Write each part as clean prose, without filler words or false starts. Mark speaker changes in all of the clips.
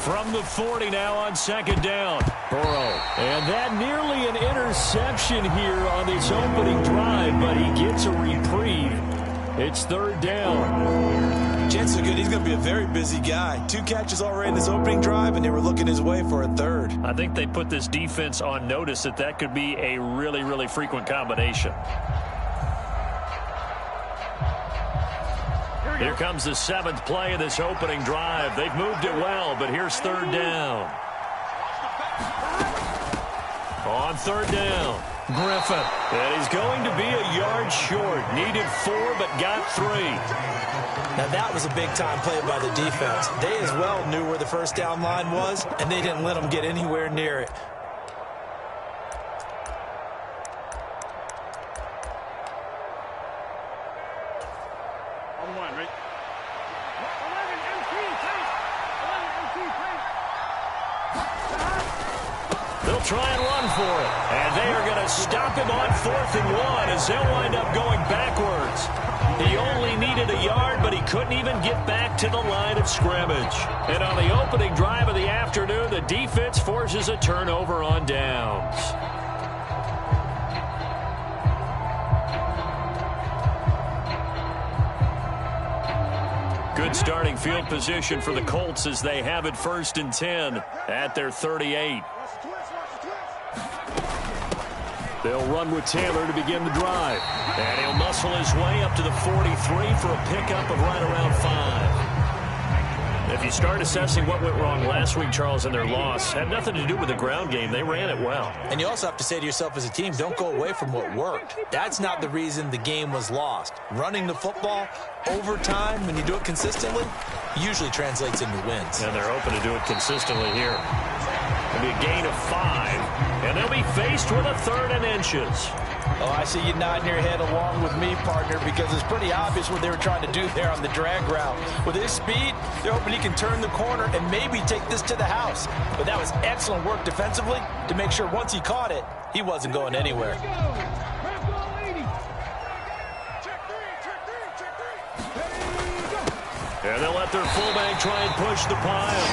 Speaker 1: From the 40 now on second down. Burrow. And that nearly an interception here on this opening drive, but he gets a reprieve. It's third down.
Speaker 2: Chances are good he's going to be a very busy guy. 2 catches already in this opening drive, and they were looking his way for a third.
Speaker 1: I think they put this defense on notice that could be a really, really frequent combination. Here comes the 7th play of this opening drive. They've moved it well, but here's third down. On third down, Griffin. And he's going to be a yard short. Needed 4, but got 3.
Speaker 2: Now that was a big-time play by the defense. They as well knew where the first down line was, and they didn't let them get anywhere near it.
Speaker 1: They'll try and run for it. And they are going to stop him on 4th and 1 as they'll wind up going backwards. He only needed a yard, but he couldn't even get back to the line of scrimmage. And on the opening drive of the afternoon, the defense forces a turnover on downs. Good starting field position for the Colts as they have it 1st and 10 at their 38. They'll run with Taylor to begin the drive. And he'll muscle his way up to the 43 for a pickup of right around 5. If you start assessing what went wrong last week, Charles, in their loss, had nothing to do with the ground game. They ran it well.
Speaker 2: And you also have to say to yourself as a team, don't go away from what worked. That's not the reason the game was lost. Running the football over time, when you do it consistently, usually translates into wins.
Speaker 1: And they're hoping to do it consistently here. It'll be a gain of 5, and they'll be faced with a 3rd and inches.
Speaker 3: Oh, I see you nodding your head along with me, partner, because it's pretty obvious what they were trying to do there on the drag route. With his speed, they're hoping he can turn the corner and maybe take this to the house. But that was excellent work defensively to make sure once he caught it, he wasn't going anywhere.
Speaker 1: And they'll let their fullback try and push the pile.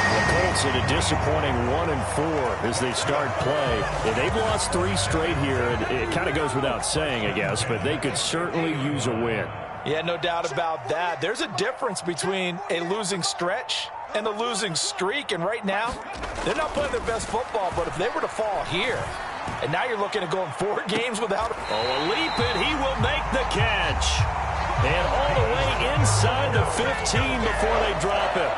Speaker 1: The Colts at a disappointing 1-4 as they start play. And they've lost 3 straight here, and it kind of goes without saying, I guess, but they could certainly use a win.
Speaker 3: Yeah, no doubt about that. There's a difference between a losing stretch and a losing streak, and right now, they're not playing their best football, but if they were to fall here, and now you're looking at going 4 games without...
Speaker 1: Oh, a leap, and he will make the catch. And all the way inside the 15 before they drop it.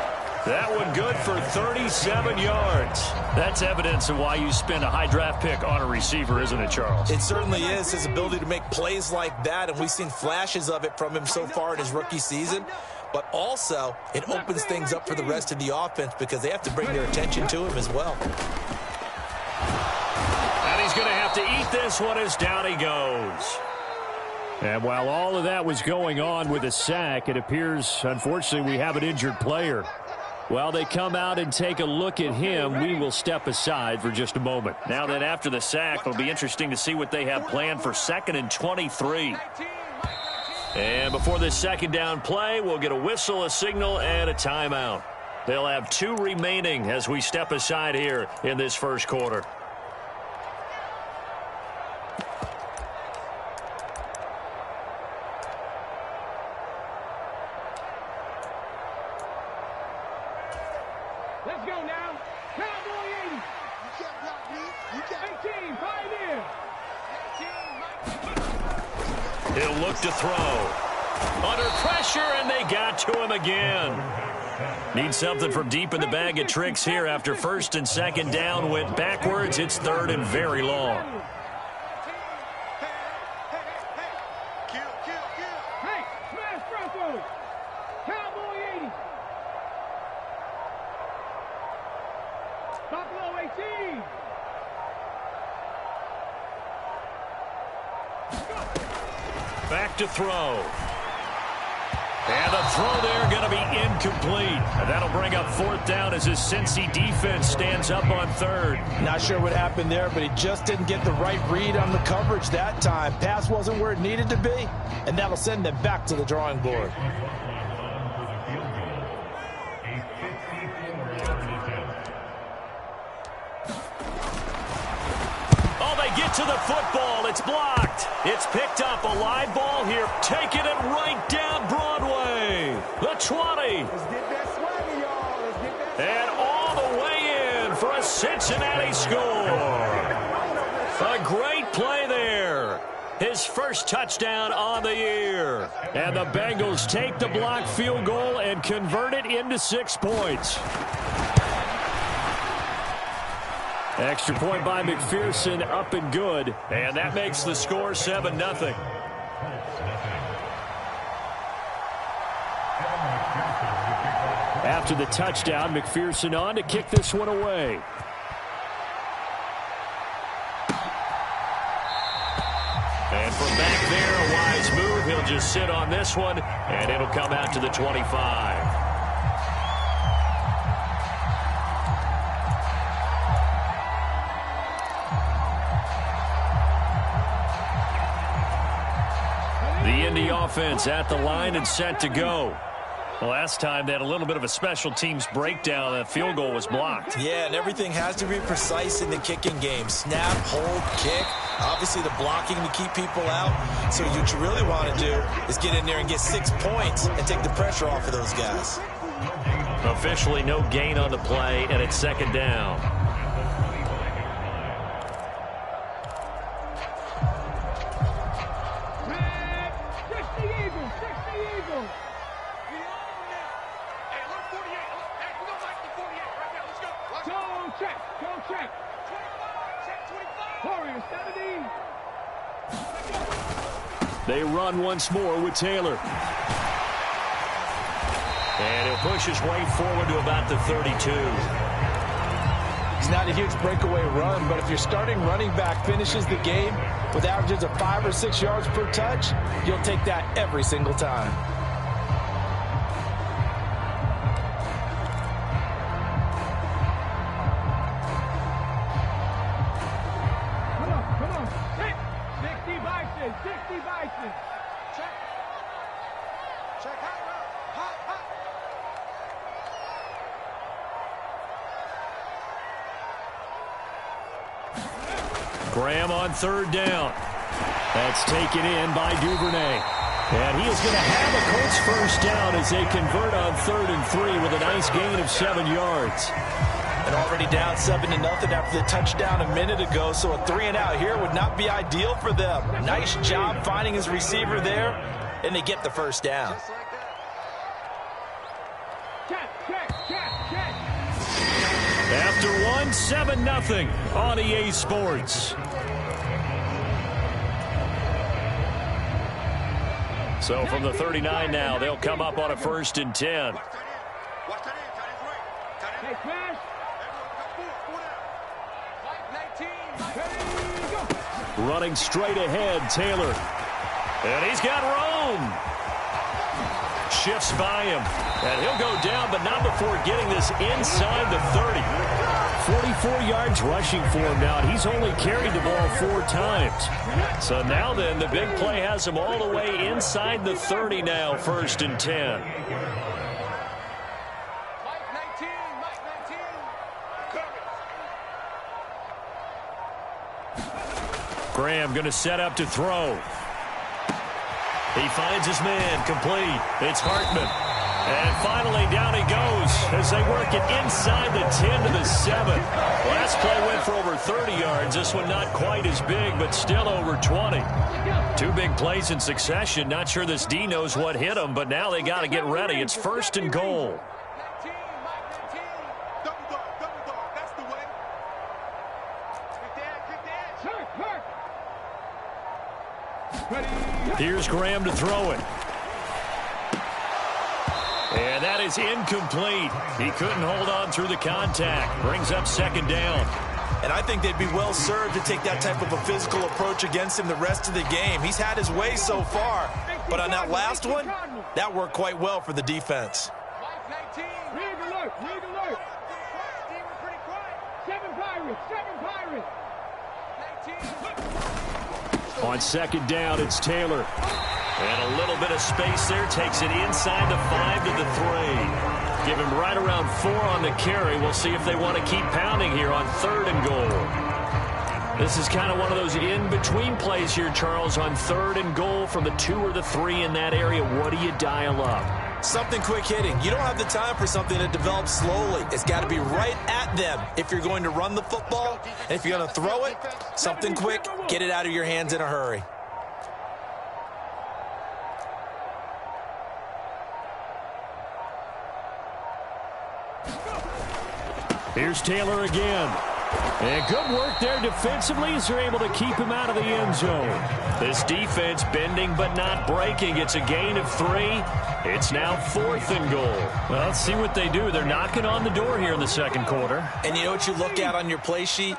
Speaker 1: That one good for 37 yards. That's evidence of why you spend a high draft pick on a receiver, isn't it, Charles?
Speaker 2: It certainly is, his ability to make plays like that, and we've seen flashes of it from him so far in his rookie season. But also, it opens things up for the rest of the offense because they have to bring their attention to him as well.
Speaker 1: And he's going to have to eat this one as down he goes. And while all of that was going on with a sack, it appears, unfortunately, we have an injured player. While they come out and take a look at him, we will step aside for just a moment. Now that after the sack, it'll be interesting to see what they have planned for 2nd and 23. And before this 2nd down play, we'll get a whistle, a signal, and a timeout. They'll have 2 remaining as we step aside here in this first quarter.
Speaker 4: Let's go now. Cowboy 80. 18, Pioneer.
Speaker 1: He'll look to throw. Under pressure, and they got to him again. Need something from deep in the bag of tricks here after 1st and 2nd down. Went backwards. It's 3rd and very long.
Speaker 4: Hey, smash Broncos. Cowboy 80. Buffalo 18.
Speaker 1: Back to throw. And the throw there going to be incomplete. And that'll bring up 4th down as his Cincy defense stands up on 3rd.
Speaker 3: Not sure what happened there, but he just didn't get the right read on the coverage that time. Pass wasn't where it needed to be, and that'll send them back to the drawing board.
Speaker 1: to the football. It's blocked. It's picked up. A live ball here. Taking it right down Broadway. The 20.
Speaker 4: Let's get that swagger, y'all. Let's get that
Speaker 1: And all the way in for a Cincinnati score. A great play there. His first touchdown on the year. And the Bengals take the blocked field goal and convert it into 6 points. Extra point by McPherson, up and good. And that makes the score 7-0. After the touchdown, McPherson on to kick this one away. And from back there, a wise move. He'll just sit on this one, and it'll come out to the 25. The Indy offense at the line and set to go. Last time they had a little bit of a special teams breakdown. That field goal was blocked.
Speaker 2: Yeah, and everything has to be precise in the kicking game. Snap, hold, kick. Obviously the blocking to keep people out. So what you really want to do is get in there and get 6 points and take the pressure off of those guys.
Speaker 1: Officially no gain on the play, and it's second down. They run once more with Taylor. And he'll push his way forward to about the 32.
Speaker 3: It's not a huge breakaway run, but if your starting running back finishes the game with averages of 5 or 6 yards per touch, you'll take that every single time.
Speaker 4: Come on. 60 Bison. 60 Bison. Check. Hot.
Speaker 1: Graham on third down. That's taken in by Duvernay. And he is going to have a Colts first down as they convert on 3rd and 3 with a nice gain of 7 yards.
Speaker 3: And already down 7-0 after the touchdown a minute ago, so a 3 and out here would not be ideal for them. Nice job finding his receiver there, and they get the first down.
Speaker 1: After one, 7-0 on EA Sports. So from the 39 now, they'll come up on a 1st and 10. Running straight ahead, Taylor. And he's got Rome. Shifts by him. And he'll go down, but not before getting this inside the 30. 44 yards rushing for him now. And he's only carried the ball 4 times. So now then, the big play has him all the way inside the 30 now, 1st and 10. Graham going to set up to throw. He finds his man, complete. It's Hartman. And finally down he goes as they work it inside the 10 to the 7. Last play went for over 30 yards. This one not quite as big, but still over 20. 2 big plays in succession. Not sure this D knows what hit him, but now they got to get ready. It's 1st and goal. Here's Graham to throw it. And that is incomplete. He couldn't hold on through the contact. Brings up 2nd down.
Speaker 2: And I think they'd be well served to take that type of a physical approach against him the rest of the game. He's had his way so far. But on that last one, that worked quite well for the defense.
Speaker 4: Rig alert. 7 Pirates.
Speaker 1: On 2nd down, it's Taylor. And a little bit of space there. Takes it inside the 5 to the 3. Give him right around 4 on the carry. We'll see if they want to keep pounding here on 3rd and goal. This is kind of one of those in-between plays here, Charles, on 3rd and goal from the 2 or the 3 in that area. What do you dial up?
Speaker 2: Something quick hitting. You don't have the time for something that develops slowly. It's got to be right at them if you're going to run the football. And if you're going to throw it, something quick, get it out of your hands in a hurry.
Speaker 1: Here's Taylor again. And good work there defensively as they're able to keep him out of the end zone. This defense bending but not breaking. It's a gain of 3. It's now 4th and goal. Well, let's see what they do. They're knocking on the door here in the second quarter.
Speaker 2: And you know what you look at on your play sheet?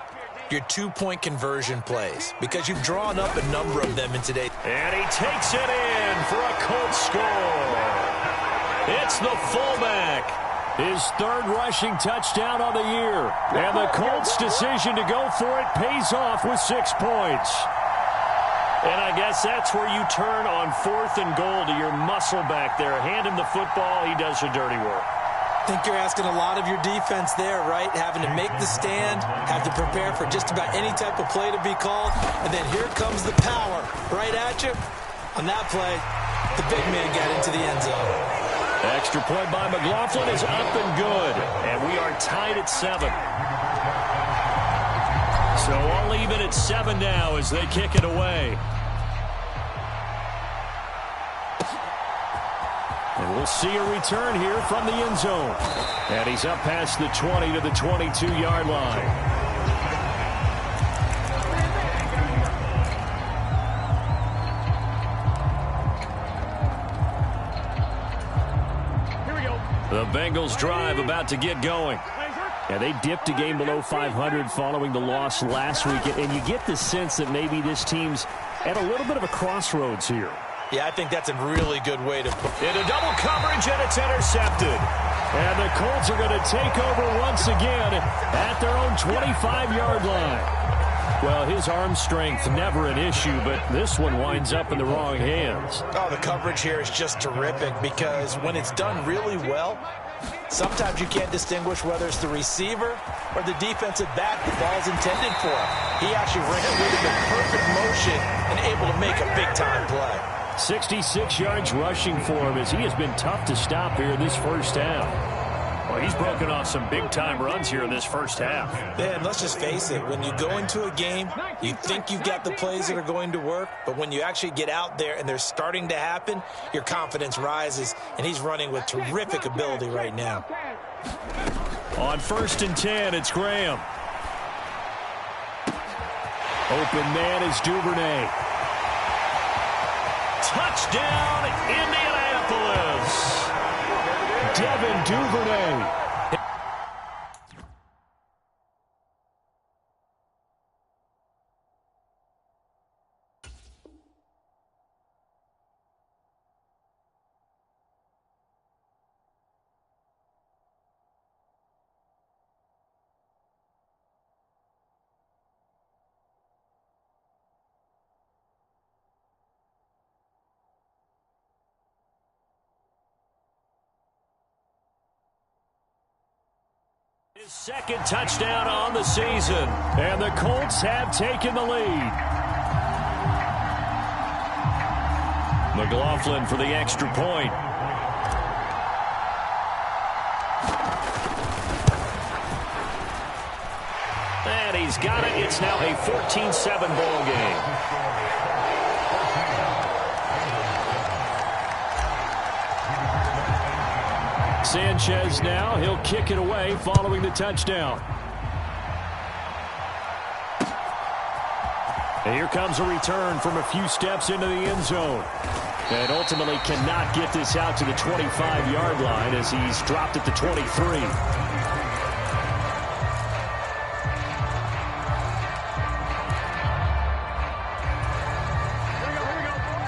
Speaker 2: Your 2-point conversion plays, because you've drawn up a number of them in today.
Speaker 1: And he takes it in for a Colts score. It's the fullback. His 3rd rushing touchdown on the year. And the Colts' decision to go for it pays off with 6 points. And I guess that's where you turn on 4th and goal to your muscle back there. Hand him the football. He does the dirty work.
Speaker 2: I think you're asking a lot of your defense there, right? Having to make the stand, have to prepare for just about any type of play to be called. And then here comes the power right at you. On that play, the big man got into the end zone.
Speaker 1: Extra point by McLaughlin is up and good. And we are tied at 7. So all even at 7 now as they kick it away. And we'll see a return here from the end zone. And he's up past the 20 to the 22-yard line. The Bengals drive about to get going. Yeah, they dipped a game below 500 following the loss last week. And you get the sense that maybe this team's at a little bit of a crossroads here.
Speaker 2: Yeah, I think that's a really good way to put it.
Speaker 1: Into double coverage, and it's intercepted. And the Colts are going to take over once again at their own 25-yard line. Well, his arm strength never an issue, but this one winds up in the wrong hands.
Speaker 2: Oh, the coverage here is just terrific because when it's done really well, sometimes you can't distinguish whether it's the receiver or the defensive back the ball's intended for. He actually ran with it in perfect motion and able to make a big-time play.
Speaker 1: 66 yards rushing for him as he has been tough to stop here in this first half. Well, he's broken off some big-time runs here in this first half.
Speaker 2: Man, let's just face it. When you go into a game, you think you've got the plays that are going to work, but when you actually get out there and they're starting to happen, your confidence rises, and he's running with terrific ability right now.
Speaker 1: On 1st and 10, it's Graham. Open man is Duvernay. Touchdown, Indianapolis. Devin Duvernay. His 2nd touchdown on the season, and the Colts have taken the lead. McLaughlin for the extra point. And he's got it. It's now a 14-7 ball game. Sanchez now, he'll kick it away following the touchdown. And here comes a return from a few steps into the end zone. And ultimately cannot get this out to the 25-yard line as he's dropped at the 23.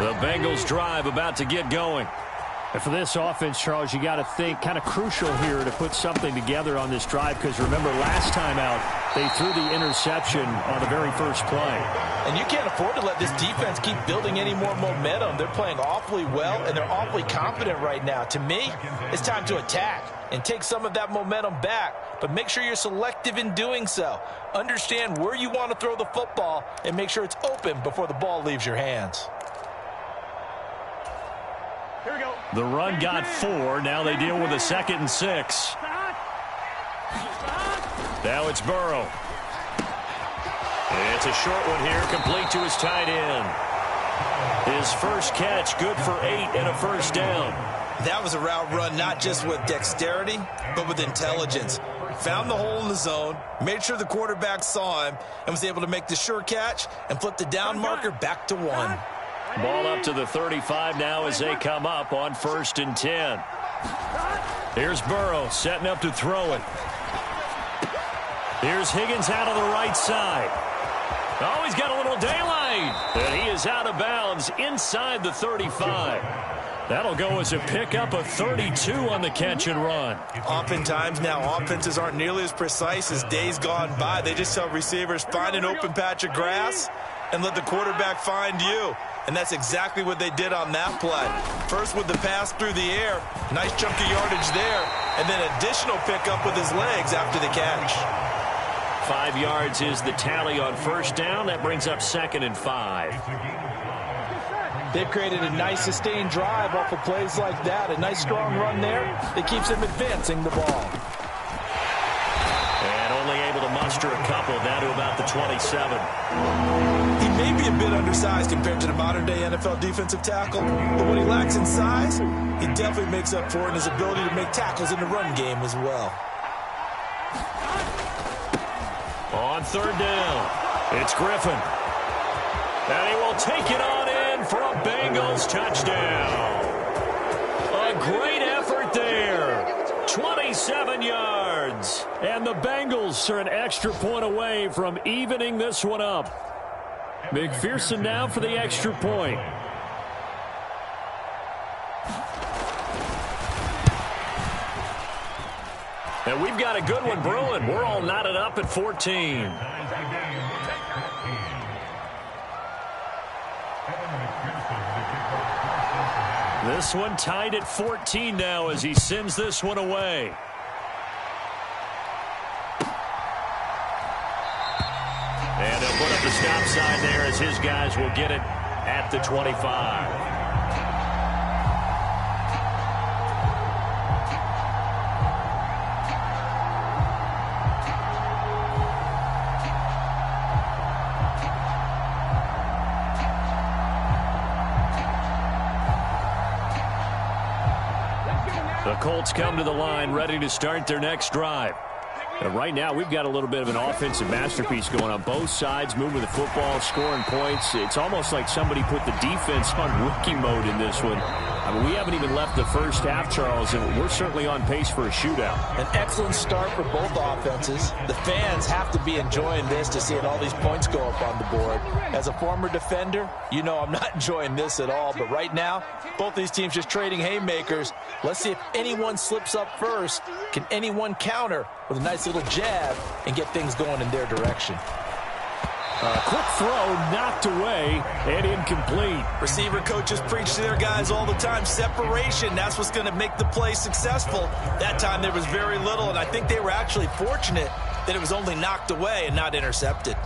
Speaker 1: The Bengals drive about to get going. And for this offense, Charles, you got to think kind of crucial here to put something together on this drive, because remember last time out they threw the interception on the very first play.
Speaker 3: And you can't afford to let this defense keep building any more momentum. They're playing awfully well, and they're awfully confident right now. To me, it's time to attack and take some of that momentum back, but make sure you're selective in doing so. Understand where you want to throw the football and make sure it's open before the ball leaves your hands.
Speaker 4: Here we go.
Speaker 1: The run got 4. Now they deal with a 2nd and 6. Now it's Burrow. It's a short one here, complete to his tight end. His first catch, good for 8 and a first down.
Speaker 2: That was a route run not just with dexterity, but with intelligence. Found the hole in the zone, made sure the quarterback saw him, and was able to make the sure catch and flip the down marker back to 1.
Speaker 1: Ball up to the 35 now as they come up on 1st and 10. Here's Burrow setting up to throw it. Here's Higgins out of the right side. Oh, he's got a little daylight. And he is out of bounds inside the 35. That'll go as a pickup of 32 on the catch and run.
Speaker 2: Oftentimes now offenses aren't nearly as precise as days gone by. They just tell receivers, find an open patch of grass and let the quarterback find you. And that's exactly what they did on that play. First with the pass through the air, nice chunk of yardage there, and then additional pickup with his legs after the catch.
Speaker 1: 5 yards is the tally on first down. That brings up 2nd and 5.
Speaker 3: They've created a nice sustained drive off of plays like that. A nice strong run there that keeps them advancing the ball.
Speaker 1: And only able to muster a couple, down to about the 27.
Speaker 2: He may be a bit undersized compared to the modern-day NFL defensive tackle, but what he lacks in size, he definitely makes up for it in his ability to make tackles in the run game as well.
Speaker 1: On 3rd down, it's Griffin. And he will take it on in for a Bengals touchdown. A great effort there. 27 yards. And the Bengals are an extra point away from evening this one up. McPherson now for the extra point. And we've got a good one brewing. We're all knotted up at 14. This one tied at 14 now as he sends this one away. And they'll put up the stop sign there as his guys will get it at the 25. The Colts come to the line ready to start their next drive. And right now, we've got a little bit of an offensive masterpiece going on both sides, moving the football, scoring points. It's almost like somebody put the defense on rookie mode in this one. I mean, we haven't even left the first half, Charles, and we're certainly on pace for a shootout.
Speaker 3: An excellent start for both offenses. The fans have to be enjoying this to see all these points go up on the board. As a former defender, you know I'm not enjoying this at all. But right now, both these teams just trading haymakers. Let's see if anyone slips up first. Can anyone counter with a nice little jab and get things going in their direction?
Speaker 1: A quick throw knocked away and incomplete.
Speaker 2: Receiver coaches preach to their guys all the time. Separation, that's what's going to make the play successful. That time there was very little, and I think they were actually fortunate that it was only knocked away and not intercepted.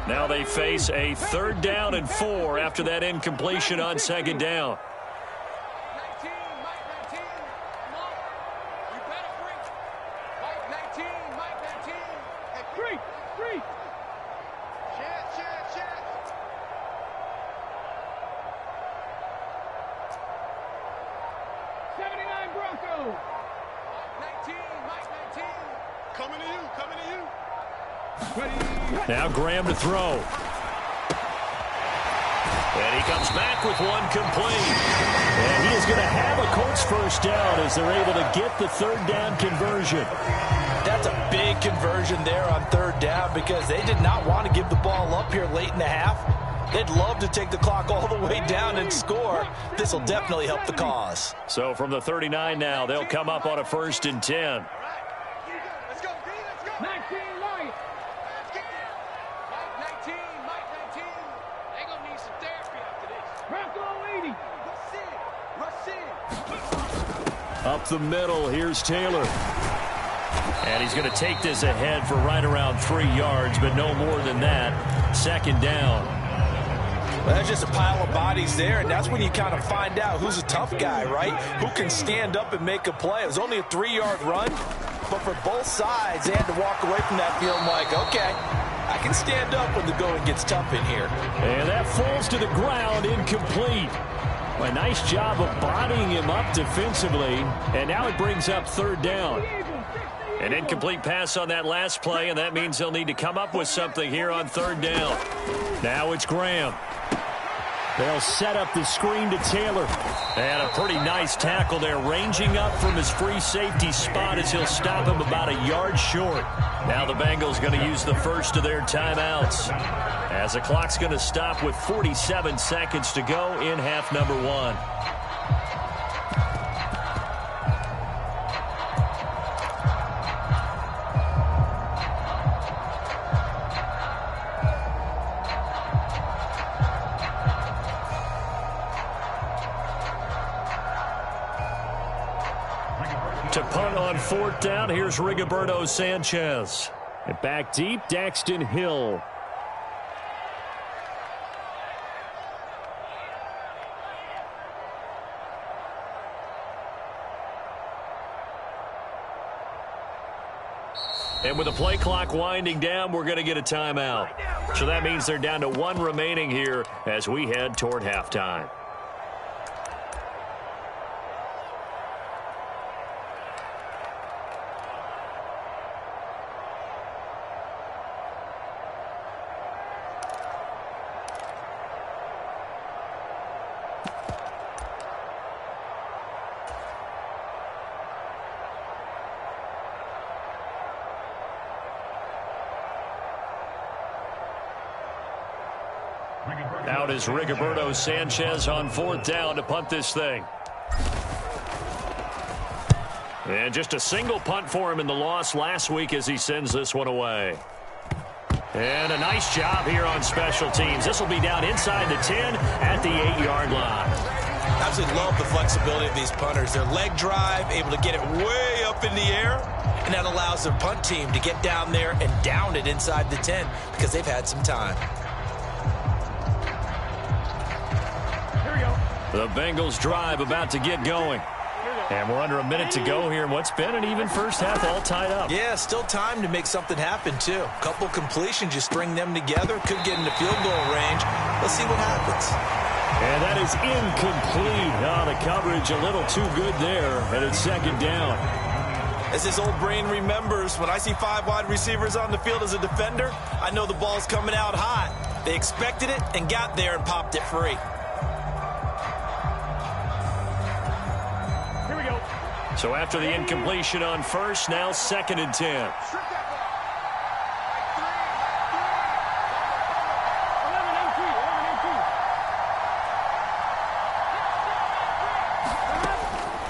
Speaker 1: Now they face a 3rd down and 4 after that incompletion on 2nd down. Now Graham to throw. And he comes back with one complete. And he is going to have a Colts first down as they're able to get the 3rd down conversion.
Speaker 3: That's a big conversion there on 3rd down because they did not want to give the ball up here late in the half. They'd love to take the clock all the way down and score. This will definitely help the cause.
Speaker 1: So from the 39 now, they'll come up on a 1st and 10.
Speaker 4: Let's go. 19 light. Mike 19. They're going to need some therapy after this. Bronco 80. Rush in.
Speaker 1: Up the middle, here's Taylor. And he's going to take this ahead for right around 3 yards, but no more than that. 2nd down.
Speaker 3: Well, that's just a pile of bodies there, and that's when you kind of find out who's a tough guy, right? Who can stand up and make a play. It was only a 3-yard run, but for both sides, they had to walk away from that feeling like, okay, I can stand up when the going gets tough in here.
Speaker 1: And that falls to the ground, incomplete. A nice job of bodying him up defensively, and now it brings up 3rd down. An incomplete pass on that last play, and that means they'll need to come up with something here on 3rd down. Now it's Graham. They'll set up the screen to Taylor. And a pretty nice tackle there, ranging up from his free safety spot as he'll stop him about a yard short. Now the Bengals going to use the first of their timeouts, as the clock's going to stop with 47 seconds to go in half number 1. To punt on 4th down, here's PHYLONEUS78's. And back deep, Daxton Hill. And with the play clock winding down, we're going to get a timeout. So that means they're down to 1 remaining here as we head toward halftime. Out is PHYLONEUS78's on 4th down to punt this thing. And just a single punt for him in the loss last week as he sends this one away. And a nice job here on special teams. This will be down inside the 10 at the 8-yard line.
Speaker 2: Absolutely love the flexibility of these punters. Their leg drive, able to get it way up in the air, and that allows their punt team to get down there and down it inside the 10 because they've had some time.
Speaker 1: The Bengals drive about to get going. And we're under a minute to go here in what's been an even first half, all tied up.
Speaker 2: Yeah, still time to make something happen, too. A couple completions, you string them together, could get into field goal range. Let's see what happens.
Speaker 1: And that is incomplete. Oh, the coverage a little too good there, and it's 2nd down.
Speaker 2: As this old brain remembers, when I see 5 wide receivers on the field as a defender, I know the ball's coming out hot. They expected it and got there and popped it free.
Speaker 1: So after the incompletion on 1st, now 2nd and 10.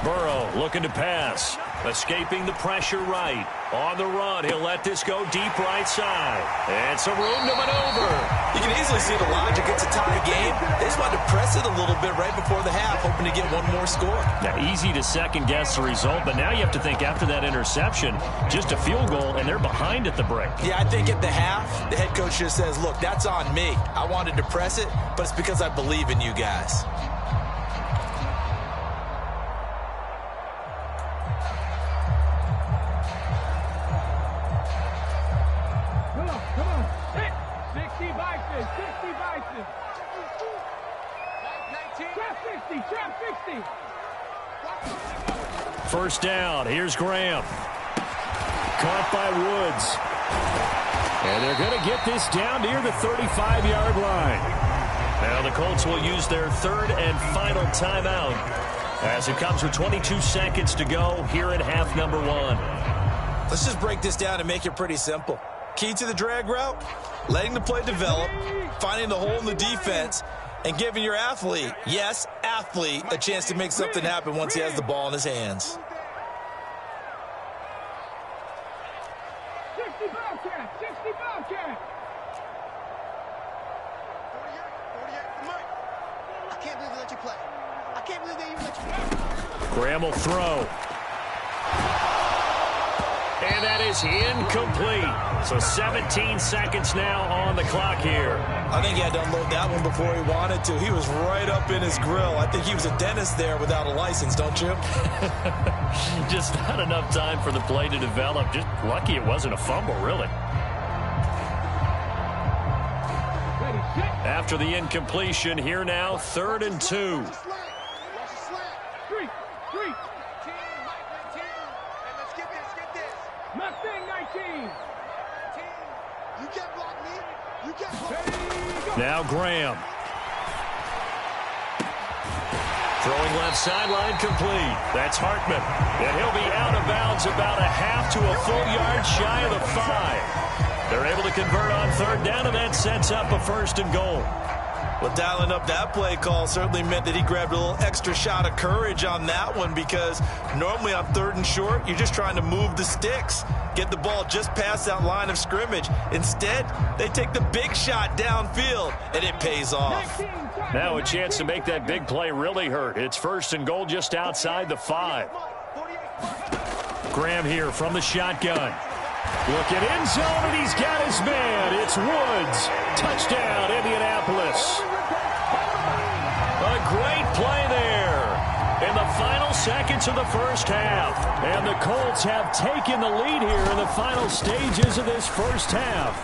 Speaker 1: Burrow looking to pass. Escaping the pressure right. On the run, he'll let this go deep right side. And some room to maneuver.
Speaker 2: You can easily see the logic. It's a tie game. They just wanted to press it a little bit right before the half, hoping to get one more score.
Speaker 1: Now, easy to second-guess the result, but now you have to think after that interception, just a field goal, and they're behind at the break.
Speaker 2: Yeah, I think at the half, the head coach just says, look, that's on me. I wanted to press it, but it's because I believe in you guys.
Speaker 4: Come on. Hit. 60 Bison. 60 Bison. Trap 60. Trap 60.
Speaker 1: 1st down. Here's Graham. Caught by Woods. And they're going to get this down near the 35-yard line. Now the Colts will use their 3rd and final timeout as it comes with 22 seconds to go here in half number 1.
Speaker 2: Let's just break this down and make it pretty simple. Key to the drag route, letting the play develop, finding the hole in the defense, and giving your athlete, yes, athlete, a chance to make something happen once he has the ball in his hands.
Speaker 4: 60 Bobcat, 60 Bobcat. 48, I can't believe they let you play. I can't believe they even let you play.
Speaker 1: Graham will throw. And that is incomplete. So 17 seconds now on the clock here.
Speaker 2: I think he had to unload that one before he wanted to. He was right up in his grill. I think he was a dentist there without a license, don't you?
Speaker 1: Just not enough time for the play to develop. Just lucky it wasn't a fumble, really. After the incompletion, here now, 3rd and 2. Now Graham. Throwing left sideline, complete. That's Hartman. And he'll be out of bounds about a half to a full yard shy of the 5. They're able to convert on 3rd down, and that sets up a 1st and goal.
Speaker 2: Well, dialing up that play call certainly meant that he grabbed a little extra shot of courage on that one, because normally on 3rd and short, you're just trying to move the sticks, get the ball just past that line of scrimmage. Instead, they take the big shot downfield, and it pays off.
Speaker 1: Now a chance to make that big play really hurt. It's 1st and goal just outside the 5. Graham here from the shotgun. Looking end zone, and he's got his man. It's Woods. Touchdown, Indianapolis. A great play there in the final seconds of the 1st half. And the Colts have taken the lead here in the final stages of this 1st half.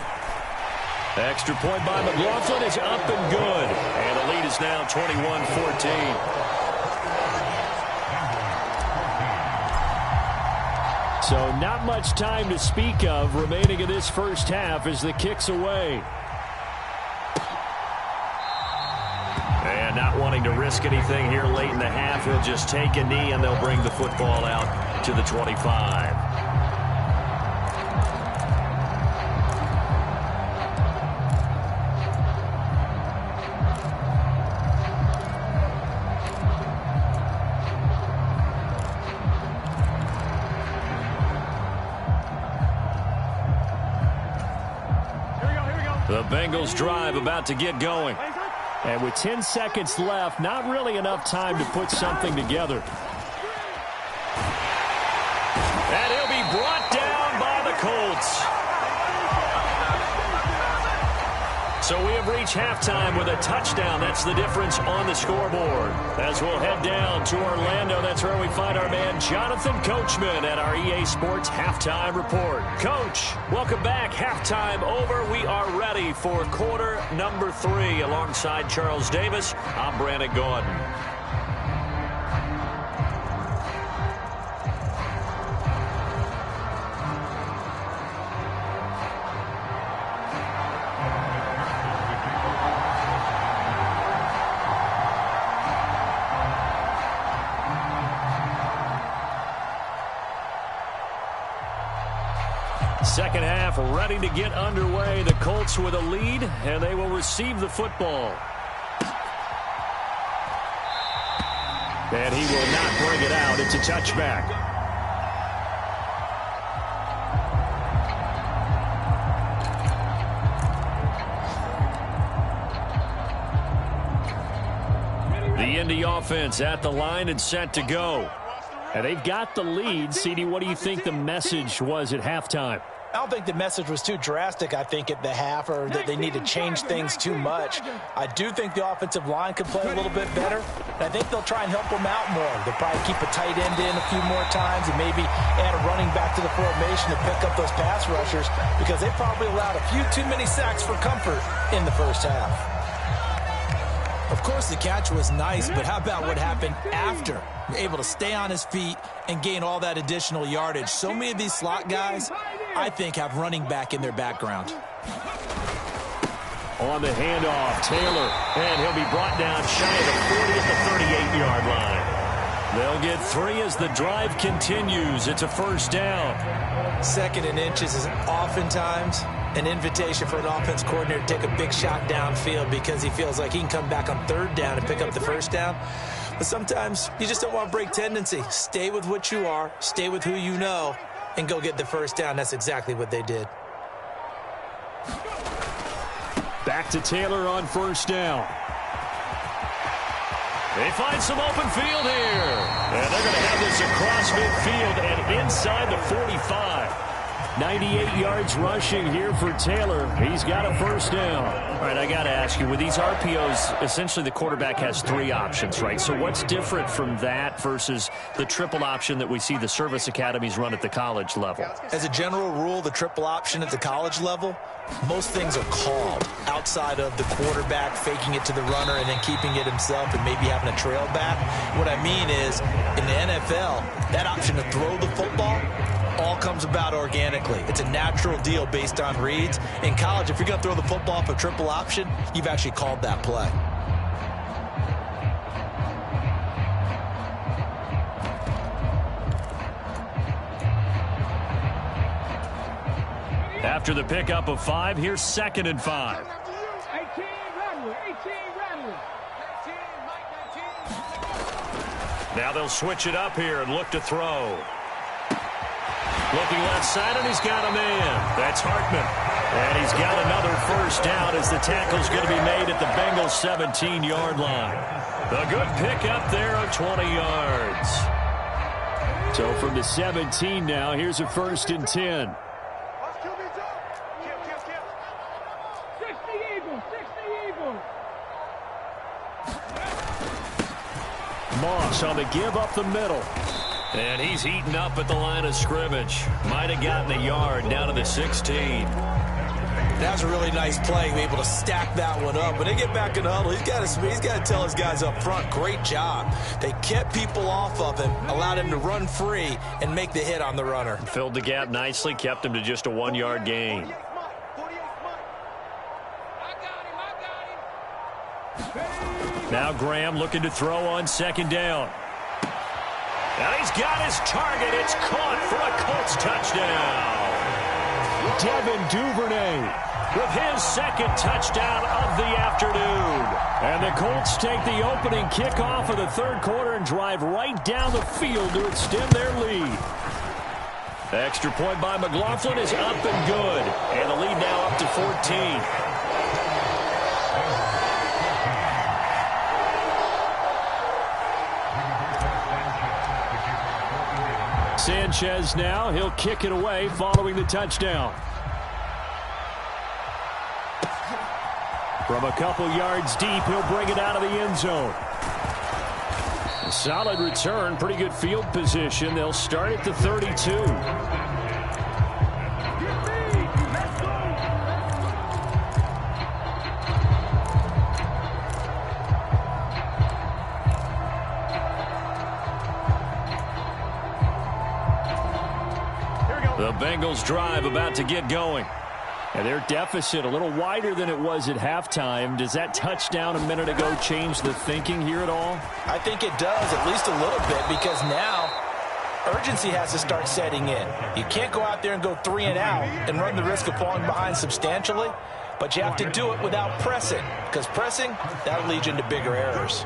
Speaker 1: Extra point by McLaughlin is up and good. And the lead is now 21-14. So not much time to speak of remaining in this 1st half as the kick's away. And not wanting to risk anything here late in the half, he'll just take a knee and they'll bring the football out to the 25. The Bengals drive about to get going. And with 10 seconds left, not really enough time to put something together. And he'll be brought down by the Colts. So we have reached halftime with a touchdown. That's the difference on the scoreboard. As we'll head down to Orlando, that's where we find our man Jonathan Coachman at our EA Sports Halftime Report. Coach, welcome back. Halftime over. We are ready for quarter number 3. Alongside Charles Davis, I'm Brandon Gordon. Second half ready to get underway. The Colts with a lead, and they will receive the football. And he will not bring it out. It's a touchback. The Indy offense at the line and set to go. And they've got the lead. CD, what do you think the message was at halftime?
Speaker 3: I don't think the message was too drastic, I think, at the half, or that they need to change things too much. I do think the offensive line could play a little bit better. I think they'll try and help them out more. They'll probably keep a tight end in a few more times and maybe add a running back to the formation to pick up those pass rushers, because they probably allowed a few too many sacks for comfort in the 1st half.
Speaker 2: Of course, the catch was nice, but how about what happened after? Able to stay on his feet and gain all that additional yardage. So many of these slot guys, I think, have running back in their background.
Speaker 1: On the handoff, Taylor, and he'll be brought down shy of the 40 at the 38-yard line. They'll get 3 as the drive continues. It's a 1st down.
Speaker 2: 2nd and inches is oftentimes an invitation for an offense coordinator to take a big shot downfield because he feels like he can come back on third down and pick up the first down. But sometimes you just don't want to break tendency. Stay with what you are, stay with who you know, and go get the first down. That's exactly what they did.
Speaker 1: Back to Taylor on first down. They find some open field here. And they're going to have this across midfield and inside the 45. 98 yards rushing here for Taylor. He's got a first down. All right, I got to ask you, with these RPOs, essentially the quarterback has 3 options, right? So what's different from that versus the triple option that we see the service academies run at the college level?
Speaker 2: As a general rule, the triple option at the college level, most things are called outside of the quarterback faking it to the runner and then keeping it himself and maybe having a trail back. What I mean is, in the NFL, that option to throw the football all comes about organically. It's a natural deal based on reads. In college, if you're going to throw the football off a triple option, you've actually called that play.
Speaker 1: After the pickup of 5, here's 2nd and 5. Now they'll switch it up here and look to throw. Looking left side, and he's got a man. That's Hartman. And he's got another first down as the tackle's going to be made at the Bengals' 17-yard line. A good pickup there of 20 yards. So from the 17 now, here's a 1st and 10. Moss on the give up the middle. And he's eaten up at the line of scrimmage. Might have gotten a yard down to the 16.
Speaker 2: That was a really nice play, able to stack that one up. When they get back in the huddle, he's got to tell his guys up front, great job. They kept people off of him, allowed him to run free and make the hit on the runner.
Speaker 1: Filled the gap nicely, kept him to just a 1-yard gain. Now Graham looking to throw on 2nd down. Now he's got his target. It's caught for a Colts touchdown. Devin Duvernay with his 2nd touchdown of the afternoon. And the Colts take the opening kickoff of the 3rd quarter and drive right down the field to extend their lead. The extra point by McLaughlin is up and good. And the lead now up to 14. Sanchez now, he'll kick it away following the touchdown. From a couple yards deep, he'll bring it out of the end zone. A solid return, pretty good field position. They'll start at the 32. The Bengals drive about to get going. And their deficit a little wider than it was at halftime. Does that touchdown a minute ago change the thinking here at all?
Speaker 3: I think it does, at least a little bit, because now urgency has to start setting in. You can't go out there and go 3 and out and run the risk of falling behind substantially, but you have to do it without pressing, because pressing, that'll lead you into bigger errors.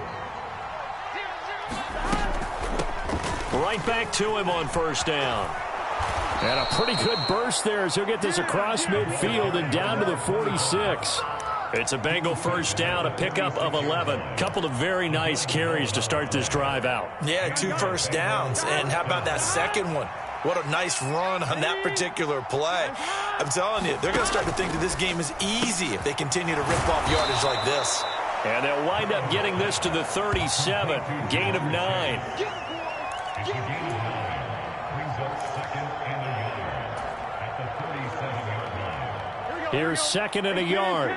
Speaker 1: Right back to him on 1st down. And a pretty good burst there as he'll get this across midfield and down to the 46. It's a Bengal first down, a pickup of 11. Couple of very nice carries to start this drive out.
Speaker 2: Yeah, 2 first downs. And how about that second one? What a nice run on that particular play. I'm telling you, they're going to start to think that this game is easy if they continue to rip off yardage like this.
Speaker 1: And they'll wind up getting this to the 37. Gain of 9. Here's 2nd and a yard.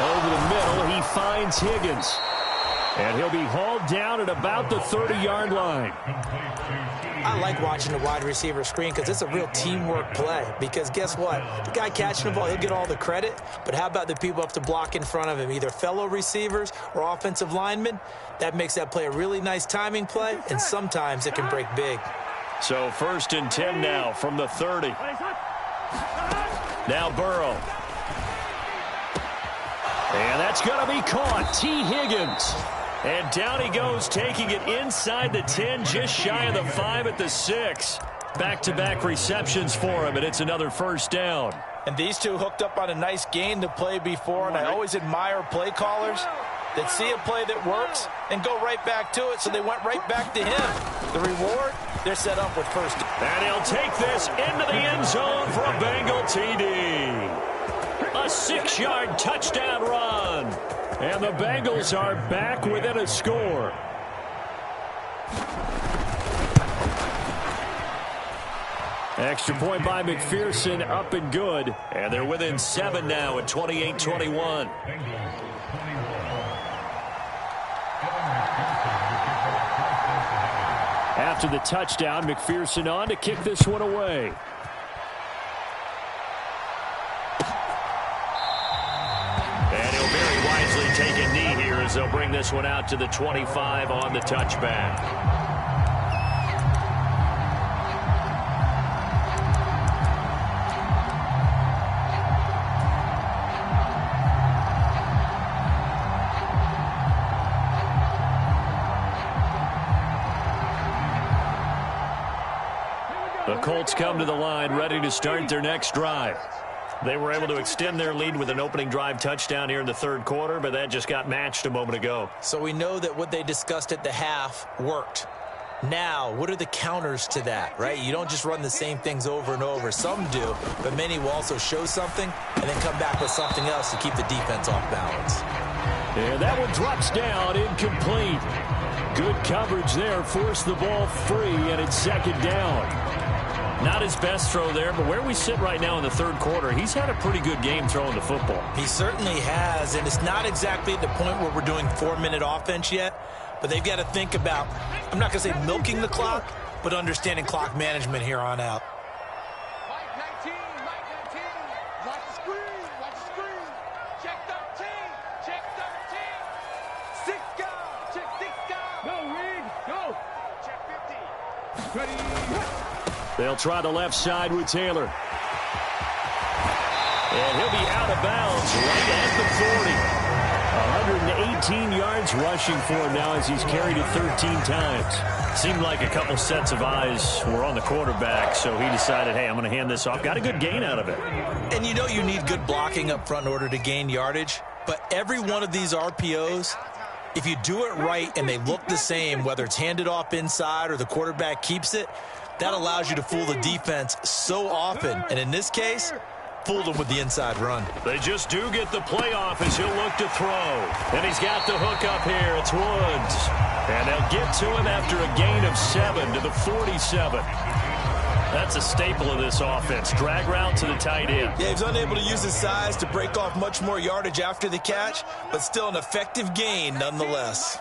Speaker 1: Over the middle, he finds Higgins. And he'll be hauled down at about the 30-yard line.
Speaker 2: I like watching the wide receiver screen because it's a real teamwork play. Because guess what? The guy catching the ball, he'll get all the credit. But how about the people up to block in front of him, either fellow receivers or offensive linemen? That makes that play a really nice timing play, and sometimes it can break big.
Speaker 1: So 1st and 10 now from the 30. Now Burrow. And that's going to be caught. T. Higgins. And down he goes, taking it inside the 10, just shy of the 5 at the 6. Back-to-back receptions for him, and it's another 1st down.
Speaker 3: And these two hooked up on a nice gain to play before, and I always admire play callers that see a play that works and go right back to it, so they went right back to him. The reward, they're set up with 1st.
Speaker 1: And he'll take this into the end zone for a Bengal TD. A 6-yard touchdown run. And the Bengals are back within a score. Extra point by McPherson, up and good. And they're within 7 now at 28-21. After the touchdown, McPherson on to kick this one away. And he'll very wisely take a knee here as they'll bring this one out to the 25 on the touchback. The Colts come to the line ready to start their next drive. They were able to extend their lead with an opening drive touchdown here in the 3rd quarter, but that just got matched a moment ago.
Speaker 2: So we know that what they discussed at the half worked. Now, what are the counters to that, right? You don't just run the same things over and over. Some do, but many will also show something and then come back with something else to keep the defense off balance.
Speaker 1: And that one drops down, incomplete. Good coverage there, forced the ball free, and it's 2nd down. Not his best throw there, but where we sit right now in the 3rd quarter, he's had a pretty good game throwing the football.
Speaker 2: He certainly has, and it's not exactly at the point where we're doing 4-minute offense yet, but they've got to think about, I'm not going to say milking the clock, but understanding clock management here on out.
Speaker 4: Mike 19, watch the screen, check 13, check 13, 6 guard, check 6 guard. Go, Reed, go. Check 50. Ready.
Speaker 1: They'll try the left side with Taylor. And he'll be out of bounds right at the 40. 118 yards rushing for him now as he's carried it 13 times. Seemed like a couple sets of eyes were on the quarterback, so he decided, hey, I'm going to hand this off. Got a good gain out of it.
Speaker 2: And you know you need good blocking up front in order to gain yardage, but every one of these RPOs, if you do it right and they look the same, whether it's handed off inside or the quarterback keeps it, that allows you to fool the defense so often. And in this case, fooled them with the inside run.
Speaker 1: They just do get the playoff as he'll look to throw. And he's got the hook up here. It's Woods. And they'll get to him after a gain of 7 to the 47. That's a staple of this offense. Drag route to the tight end.
Speaker 2: Yeah, he's unable to use his size to break off much more yardage after the catch, but still an effective gain nonetheless.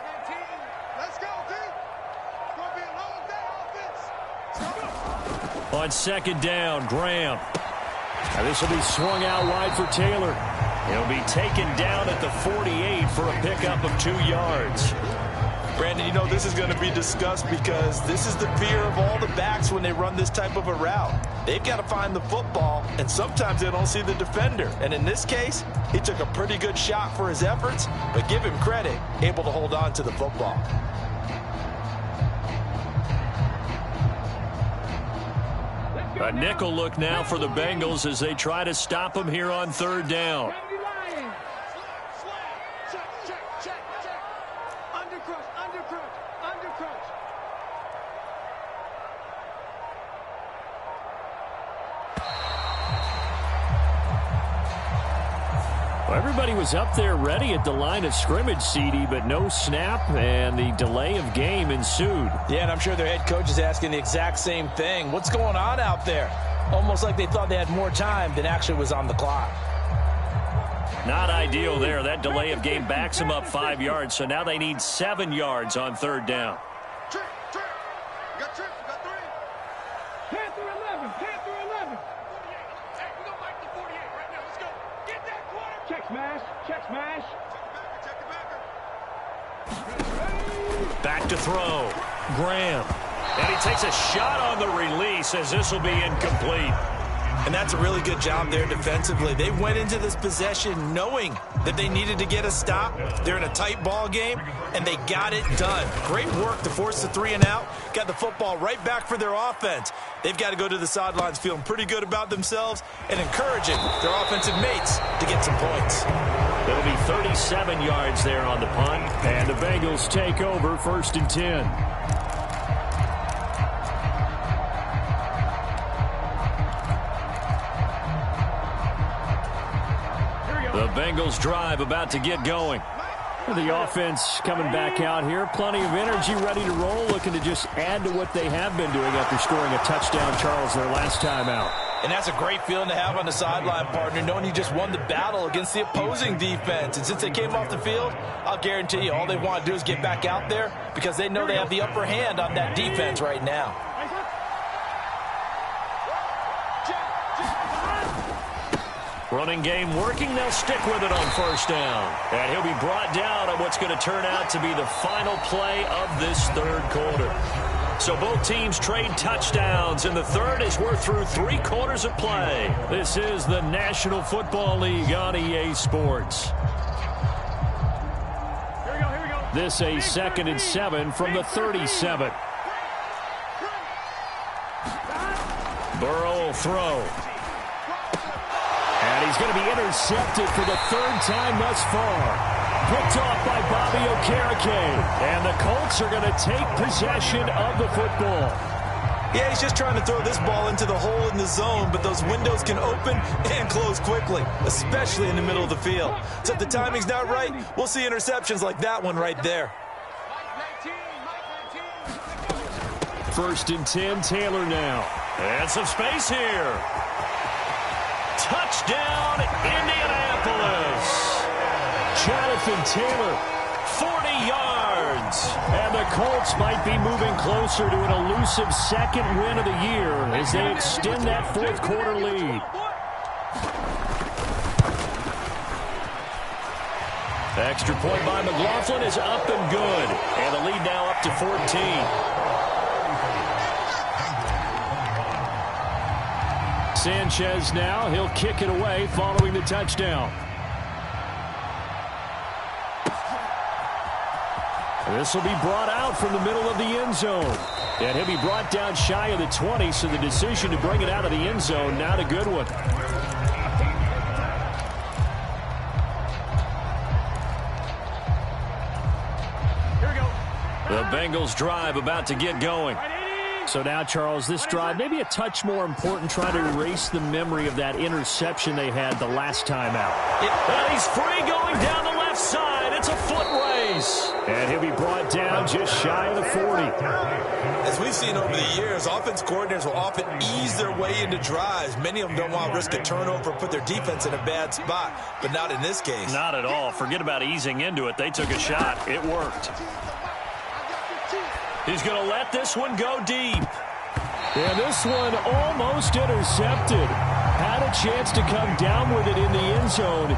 Speaker 1: On 2nd down, Graham. Now this will be swung out wide for Taylor. He'll be taken down at the 48 for a pickup of 2 yards.
Speaker 3: Brandon, you know this is going to be discussed because this is the fear of all the backs when they run this type of a route. They've got to find the football, and sometimes they don't see the defender. And in this case, he took a pretty good shot for his efforts, but give him credit, able to hold on to the football.
Speaker 1: A nickel look now for the Bengals as they try to stop him here on 3rd down. Well, everybody was up there ready at the line of scrimmage, CD, but no snap, and the delay of game ensued.
Speaker 3: Yeah, and I'm sure their head coach is asking the exact same thing. What's going on out there? Almost like they thought they had more time than actually was on the clock.
Speaker 1: Not ideal there. That delay of game backs them up 5 yards, so now they need 7 yards on 3rd down.
Speaker 4: Trick. You got 3. Panther 11. Hey, we're going to fight the 48 right now. Let's go. Get that quarter. Check smash. Check the backer.
Speaker 1: Back to throw. Graham. And he takes a shot on the release as this will be incomplete.
Speaker 2: And that's a really good job there defensively. They went into this possession knowing that they needed to get a stop. They're in a tight ball game, and they got it done. Great work to force the 3 and out. Got the football right back for their offense. They've got to go to the sidelines feeling pretty good about themselves and encouraging their offensive mates to get some points.
Speaker 1: It'll be 37 yards there on the punt. And the Bengals take over 1st and 10. The Bengals drive about to get going. The offense coming back out here. Plenty of energy, ready to roll, looking to just add to what they have been doing after scoring a touchdown, Charles, their last time out.
Speaker 3: And that's a great feeling to have on the sideline, partner, knowing you just won the battle against the opposing defense. And since they came off the field, I'll guarantee you all they want to do is get back out there because they know they have the upper hand on that defense right now.
Speaker 1: Running game working. They'll stick with it on 1st down. And he'll be brought down on what's going to turn out to be the final play of this 3rd quarter. So both teams trade touchdowns in the 3rd as we're through 3 quarters of play. This is the National Football League on EA Sports.
Speaker 4: Here we go.
Speaker 1: This a 2nd and 7 from the 37. Burrow will throw. And he's going to be intercepted for the 3rd time thus far. Picked off by Bobby Okereke. And the Colts are going to take possession of the football.
Speaker 2: Yeah, he's just trying to throw this ball into the hole in the zone, but those windows can open and close quickly, especially in the middle of the field. So if the timing's not right, we'll see interceptions like that one right there.
Speaker 1: 1st and 10, Taylor now. And some space here. Touchdown, Indianapolis. Jonathan Taylor, 40 yards. And the Colts might be moving closer to an elusive 2nd win of the year as they extend that 4th quarter lead. Extra point by McLaughlin is up and good. And the lead now up to 14. Sanchez now, he'll kick it away following the touchdown. This will be brought out from the middle of the end zone. And he'll be brought down shy of the 20, so the decision to bring it out of the end zone, not a good one.
Speaker 4: Here we go.
Speaker 1: The Bengals drive about to get going. So now, Charles, this drive maybe a touch more important, trying to erase the memory of that interception they had the last time out. And he's free going down the left side. It's a foot race. And he'll be brought down just shy of the 40.
Speaker 2: As we've seen over the years, offense coordinators will often ease their way into drives. Many of them don't want to risk a turnover or put their defense in a bad spot, but not in this case.
Speaker 1: Not at all. Forget about easing into it. They took a shot. It worked. He's going to let this one go deep. And this one almost intercepted. Had a chance to come down with it in the end zone,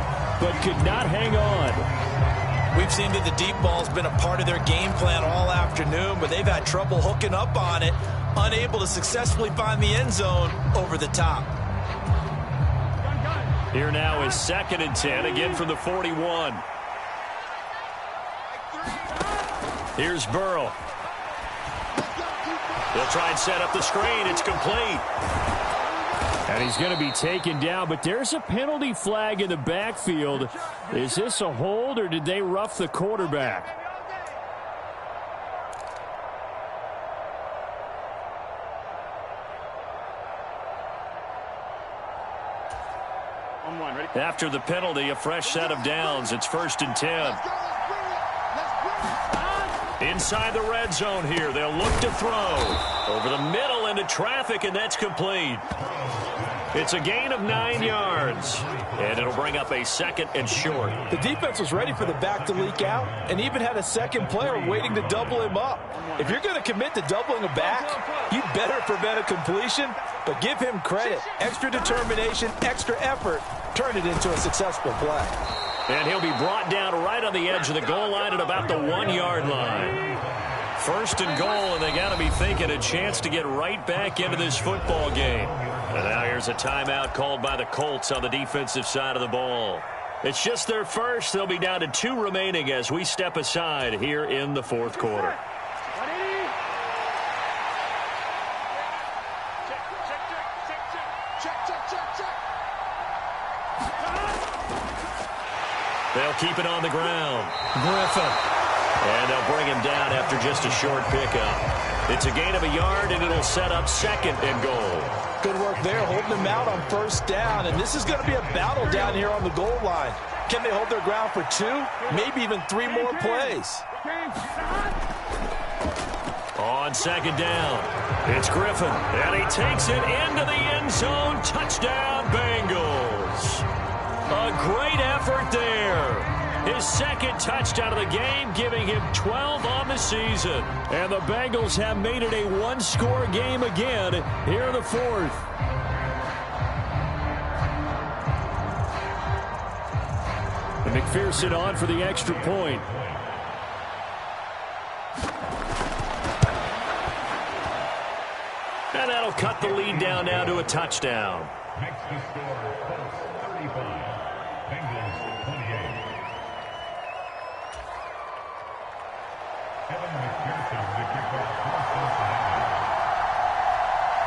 Speaker 1: but could not hang on.
Speaker 2: We've seen that the deep ball's been a part of their game plan all afternoon, but they've had trouble hooking up on it, unable to successfully find the end zone over the top.
Speaker 1: Here now is 2nd and 10, again from the 41. Here's Burrow. He'll try and set up the screen. It's complete. And he's going to be taken down, but there's a penalty flag in the backfield. Is this a hold, or did they rough the quarterback? After the penalty, a fresh set of downs. It's 1st and 10. Inside the red zone here. They'll look to throw. Over the middle into traffic, and that's complete. It's a gain of 9 yards. And it'll bring up a 2nd and short.
Speaker 3: The defense was ready for the back to leak out and even had a second player waiting to double him up. If you're going to commit to doubling a back, you better prevent a completion, but give him credit. Extra determination, extra effort, turn it into a successful play.
Speaker 1: And he'll be brought down right on the edge of the goal line at about the 1 yard line. First and goal, and they got to be thinking a chance to get right back into this football game. And now here's a timeout called by the Colts on the defensive side of the ball. It's just their first. They'll be down to 2 remaining as we step aside here in the fourth quarter. They'll keep it on the ground. Griffin. And they'll bring him down after just a short pickup. It's a gain of a yard, and it'll set up second and goal.
Speaker 3: Good work there, holding him out on first down. And this is going to be a battle down here on the goal line. Can they hold their ground for 2, maybe even 3 more plays?
Speaker 1: On second down, it's Griffin, and he takes it into the end zone. Touchdown, Bengals. A great effort there. His second touchdown of the game, giving him 12 on the season. And the Bengals have made it a 1-score game again here in the fourth. And McPherson on for the extra point. And that'll cut the lead down now to a touchdown.
Speaker 5: Makes the score Colts 35, Bengals 28.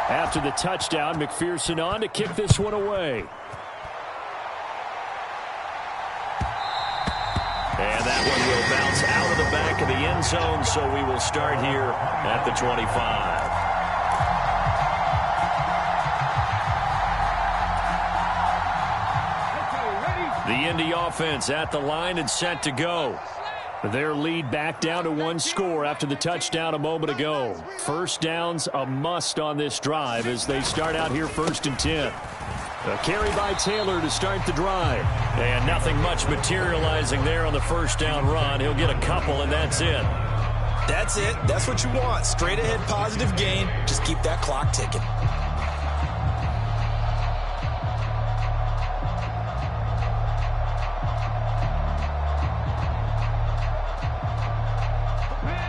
Speaker 1: After the touchdown, McPherson on to kick this one away. And that one will bounce out of the back of the end zone, so we will start here at the 25. The Indy offense at the line and set to go. Their lead back down to 1 score after the touchdown a moment ago. First down's a must on this drive as they start out here 1st and 10. A carry by Taylor to start the drive. And nothing much materializing there on the first down run. He'll get a couple, and that's it.
Speaker 2: That's it. That's what you want. Straight ahead positive gain. Just keep that clock ticking.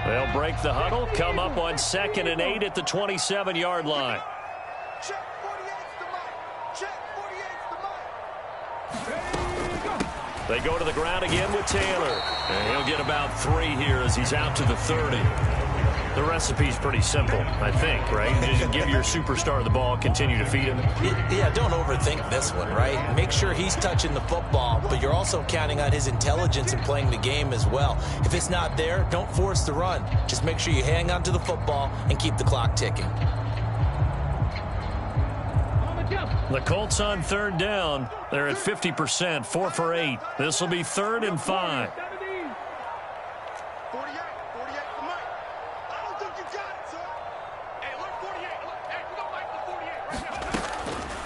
Speaker 1: They'll break the huddle, come up on 2nd and 8 at the 27-yard line.
Speaker 4: Check 48's the mic. Check 48's the mic.
Speaker 1: They go to the ground again with Taylor. And he'll get about 3 here as he's out to the 30. The recipe's pretty simple, I think, right? Just give your superstar the ball, continue to feed him.
Speaker 2: Yeah, don't overthink this one, right? Make sure he's touching the football, but you're also counting on his intelligence in playing the game as well. If it's not there, don't force the run. Just make sure you hang on to the football and keep the clock ticking.
Speaker 1: The Colts on 3rd down. They're at 50%, 4 for 8. This will be 3rd and 5.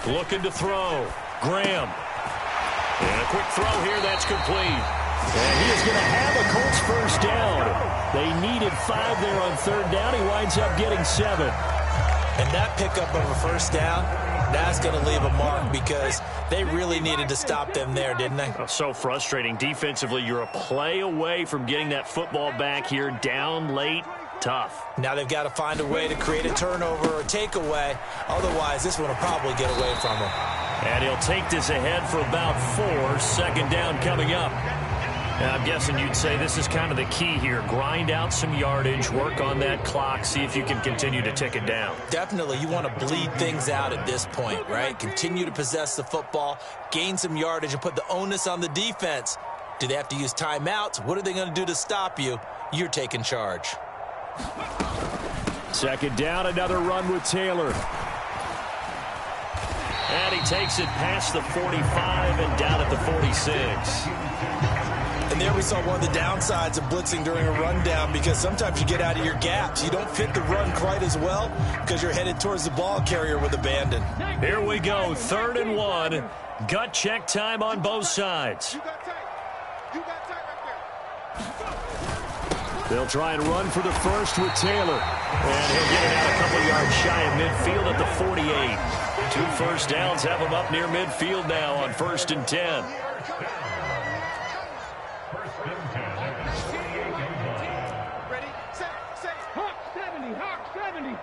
Speaker 1: Looking to throw. Graham. And a quick throw here. That's complete. And he is going to have a Colts first down. They needed 5 there on 3rd down. He winds up getting 7.
Speaker 2: And that pickup of a first down, that's going to leave a mark because they really needed to stop them there, didn't they?
Speaker 1: Oh, so frustrating. Defensively, you're a play away from getting that football back here. Down late. Tough.
Speaker 2: Now they've got to find a way to create a turnover or takeaway. Otherwise, this one will probably get away from them.
Speaker 1: And he'll take this ahead for about 4. 2nd down coming up. And I'm guessing you'd say this is kind of the key here. Grind out some yardage, work on that clock, see if you can continue to tick it down.
Speaker 2: Definitely. You want to bleed things out at this point, right? Continue to possess the football, gain some yardage, and put the onus on the defense. Do they have to use timeouts? What are they going to do to stop you? You're taking charge.
Speaker 1: 2nd down, another run with Taylor. And he takes it past the 45 and down at the 46.
Speaker 2: And there we saw one of the downsides of blitzing during a rundown because sometimes you get out of your gaps. You don't fit the run quite as well because you're headed towards the ball carrier with abandon.
Speaker 1: Here we go, 3rd and 1. Gut check time on both sides.
Speaker 4: You got tight. You got tight right there.
Speaker 1: They'll try and run for the first with Taylor. And he'll get it out a couple yards shy of midfield at the 48. 2 first downs have him up near midfield now on 1st and 10.
Speaker 4: 70.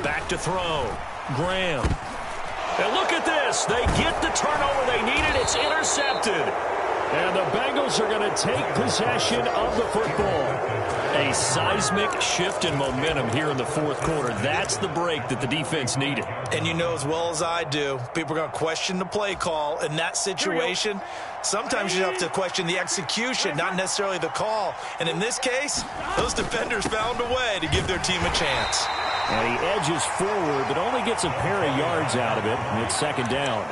Speaker 1: Back to throw. Graham. And look at this. They get the turnover they needed. It's intercepted. And the Bengals are going to take possession of the football. A seismic shift in momentum here in the fourth quarter. That's the break that the defense needed.
Speaker 2: And you know as well as I do, people are going to question the play call in that situation. Sometimes you have to question the execution, not necessarily the call. And in this case, those defenders found a way to give their team a chance.
Speaker 1: And he edges forward, but only gets a pair of yards out of it. And it's second down.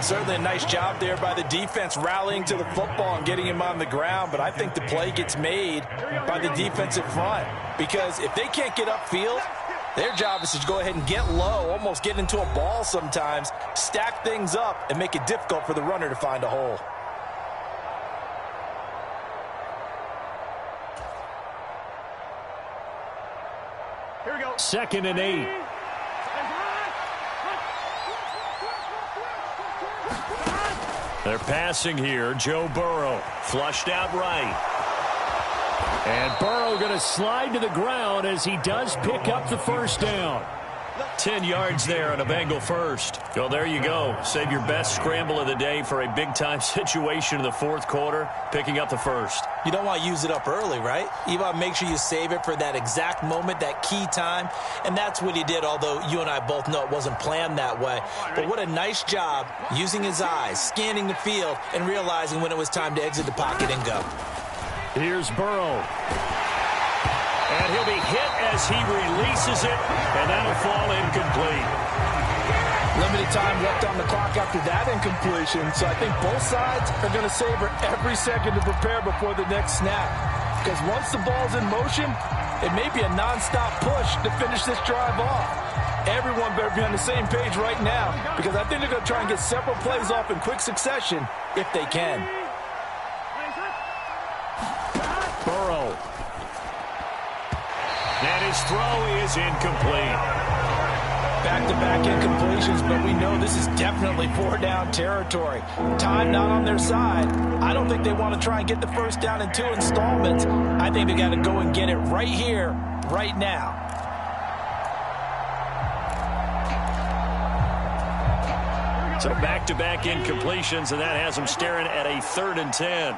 Speaker 3: Certainly a nice job there by the defense rallying to the football and getting him on the ground, but I think the play gets made by the defensive front because if they can't get upfield, their job is to go ahead and get low, almost get into a ball sometimes, stack things up, and make it difficult for the runner to find a hole.
Speaker 4: Here we go.
Speaker 1: 2nd and 8. They're passing here. Joe Burrow flushed out right. And Burrow going to slide to the ground as he does pick up the first down. 10 yards there on a Bengal first. Well, there you go. Save your best scramble of the day for a big-time situation in the fourth quarter, picking up the first.
Speaker 2: You don't want to use it up early, right? You want to make sure you save it for that exact moment, that key time. And that's what he did, although you and I both know it wasn't planned that way. But what a nice job using his eyes, scanning the field, and realizing when it was time to exit the pocket and go.
Speaker 1: Here's Burrow. And he'll be hit as he releases it, and that'll fall incomplete.
Speaker 3: Limited time left on the clock after that incompletion, so I think both sides are going to savor every second to prepare before the next snap. Because once the ball's in motion, it may be a nonstop push to finish this drive off. Everyone better be on the same page right now, because I think they're going to try and get several plays off in quick succession if they can.
Speaker 1: Burrow. And his throw is incomplete.
Speaker 3: Back-to-back incompletions, but we know this is definitely four-down territory. Time not on their side. I don't think they want to try and get the first down in 2 installments. I think they got to go and get it right here, right now.
Speaker 1: So back-to-back incompletions, and that has them staring at a 3rd and 10.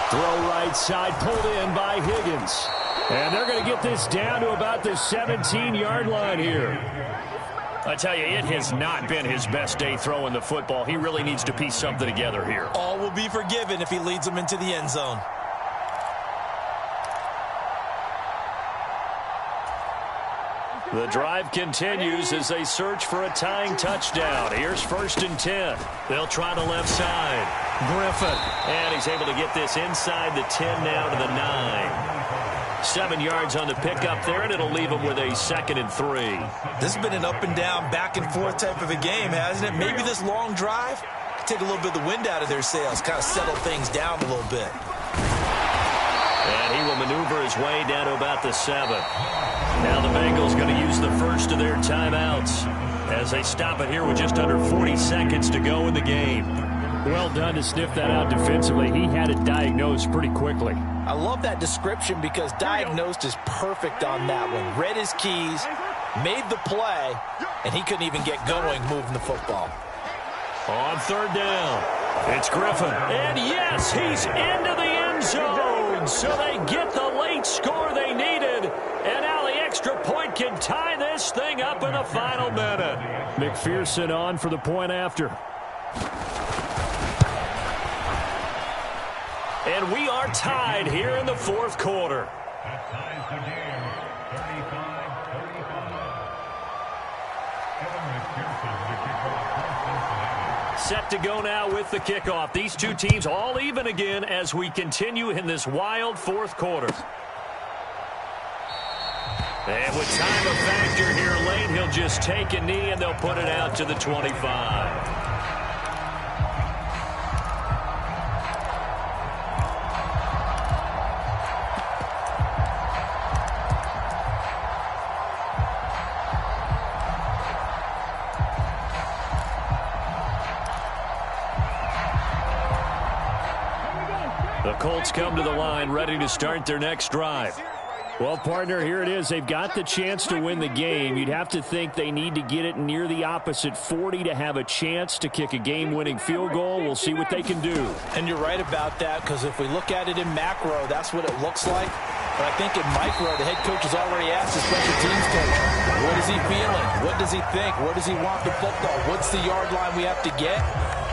Speaker 1: Throw right side, pulled in by Higgins. And they're going to get this down to about the 17-yard line here. I tell you, it has not been his best day throwing the football. He really needs to piece something together here.
Speaker 2: All will be forgiven if he leads them into the end zone.
Speaker 1: The drive continues as they search for a tying touchdown. Here's 1st and 10. They'll try the left side. Griffin. And he's able to get this inside the 10 now to the 9. 7 yards on the pickup there, and it'll leave them with a 2nd and 3.
Speaker 2: This has been an up and down, back and forth type of a game, hasn't it? Maybe this long drive take a little bit of the wind out of their sails, kind of settle things down a little bit.
Speaker 1: And he will maneuver his way down to about the 7. Now the Bengals going to use the first of their timeouts as they stop it here with just under 40 seconds to go in the game. Well done to sniff that out defensively. He had it diagnosed pretty quickly.
Speaker 3: I love that description because diagnosed is perfect on that one. Read his keys, made the play, and he couldn't even get going moving the football.
Speaker 1: On 3rd down, it's Griffin. And yes, he's into the end zone. So they get the late score they needed. And now the extra point can tie this thing up in the final minute. McPherson on for the point after. And we are tied here in the fourth quarter.
Speaker 5: That ties the game, 35-35.
Speaker 1: Set to go now with the kickoff. These two teams all even again as we continue in this wild fourth quarter. And with time a factor here late, he'll just take a knee and they'll put it out to the 25. The Colts come to the line ready to start their next drive.
Speaker 6: Well, partner, here it is. They've got the chance to win the game. You'd have to think they need to get it near the opposite 40 to have a chance to kick a game-winning field goal. We'll see what they can do.
Speaker 3: And you're right about that, because if we look at it in macro, that's what it looks like. But I think in micro, the head coach has already asked the special teams coach, what is he feeling? What does he think? Where does he want the football? What's the yard line we have to get?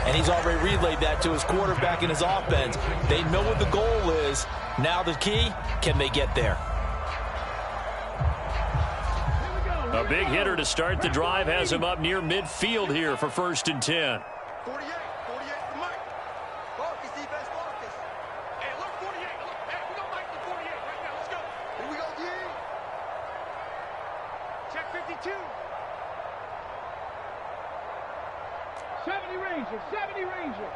Speaker 3: And he's already relayed that to his quarterback and his offense. They know what the goal is. Now the key, can they get there?
Speaker 1: A big hitter to start the drive has him up near midfield here for 1st and 10.
Speaker 4: 48 for Mike. Focus, defense, focus. Hey, look, 48. Look, hey, we don't like the 48 right now. Let's go. Here we go, D. Check 52.
Speaker 7: 70 Rangers, 70 Rangers.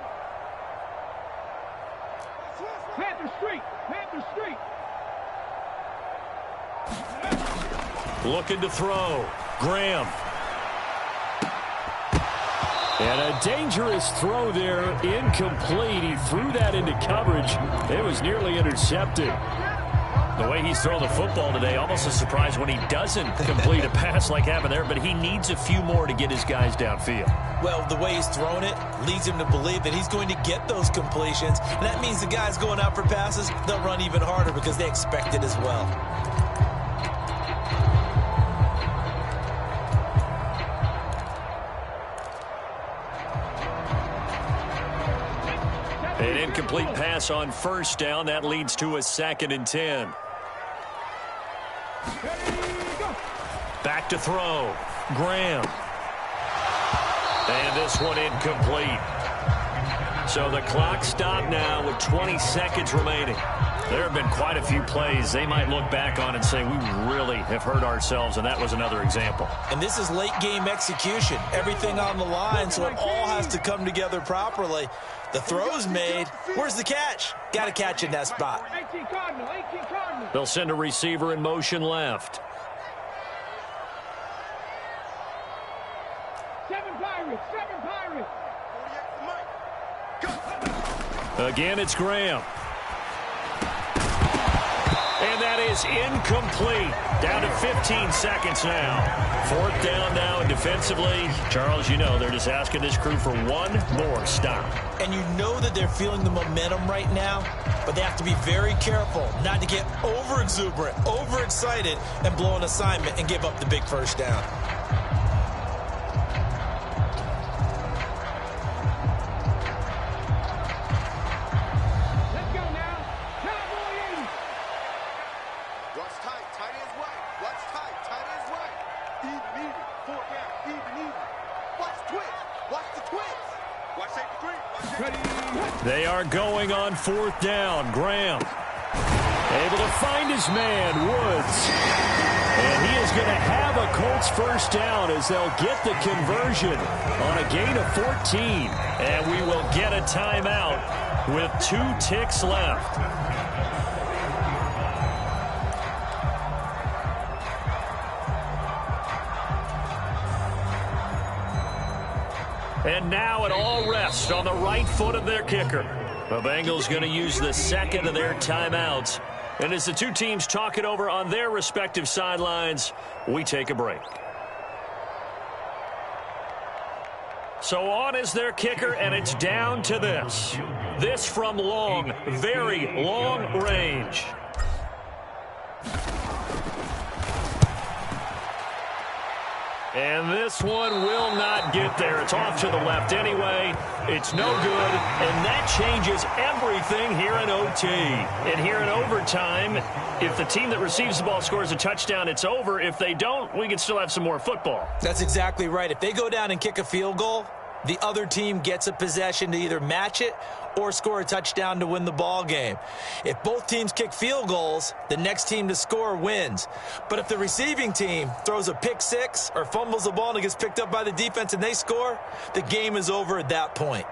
Speaker 7: Panther Street, Panther Street.
Speaker 1: Looking to throw. Graham.
Speaker 6: And a dangerous throw there, incomplete. He threw that into coverage. It was nearly intercepted.
Speaker 1: The way he's thrown the football today, almost a surprise when he doesn't complete a pass like happened there, but he needs a few more to get his guys downfield.
Speaker 2: Well, the way he's thrown it leads him to believe that he's going to get those completions. And that means the guys going out for passes, they'll run even harder because they expect it as well.
Speaker 1: An incomplete pass on 1st down. That leads to a 2nd and 10. Back to throw. Graham. And this one incomplete. So the clock stopped now with 20 seconds remaining. There have been quite a few plays they might look back on and say, we really have hurt ourselves, and that was another example.
Speaker 2: And this is late game execution. Everything on the line, so it all has to come together properly. The throw's made. Where's the catch? Got to catch in that spot.
Speaker 7: 18 Cardinal, 18 Cardinal.
Speaker 1: They'll send a receiver in motion left.
Speaker 7: 7 Pirates, 7 Pirates.
Speaker 4: 48 for Mike.
Speaker 1: Again, it's Graham. And that is incomplete. Down to 15 seconds now. 4th down now, and defensively, Charles, you know, they're just asking this crew for one more stop.
Speaker 2: And you know that they're feeling the momentum right now, but they have to be very careful not to get over-exuberant, over-excited, and blow an assignment and give up the big 1st down.
Speaker 7: Let's go now. Cowboy 80.
Speaker 4: Watch tight, tight ends right. Watch tight, tight ends right. Even, 4 down, even. Watch twist, watch the twist. Watch safety 3, watch safety 3.
Speaker 1: They are going on 4th down. Graham able to find his man, Woods. And he is going to have a Colts 1st down as they'll get the conversion on a gain of 14. And we will get a timeout with 2 ticks left. And now it all rests on the right foot of their kicker. The Bengals going to use the 2nd of their timeouts. And as the two teams talk it over on their respective sidelines, we take a break. So on is their kicker, and it's down to this. This from long, very long range. And this one will not get there. It's off to the left anyway. It's no good, and that changes everything here in OT. And here in overtime, if the team that receives the ball scores a touchdown, it's over. If they don't, we can still have some more football.
Speaker 2: That's exactly right. If they go down and kick a field goal, the other team gets a possession to either match it or score a touchdown to win the ball game. If both teams kick field goals, the next team to score wins. But if the receiving team throws a pick 6 or fumbles the ball and it gets picked up by the defense and they score, the game is over at that point.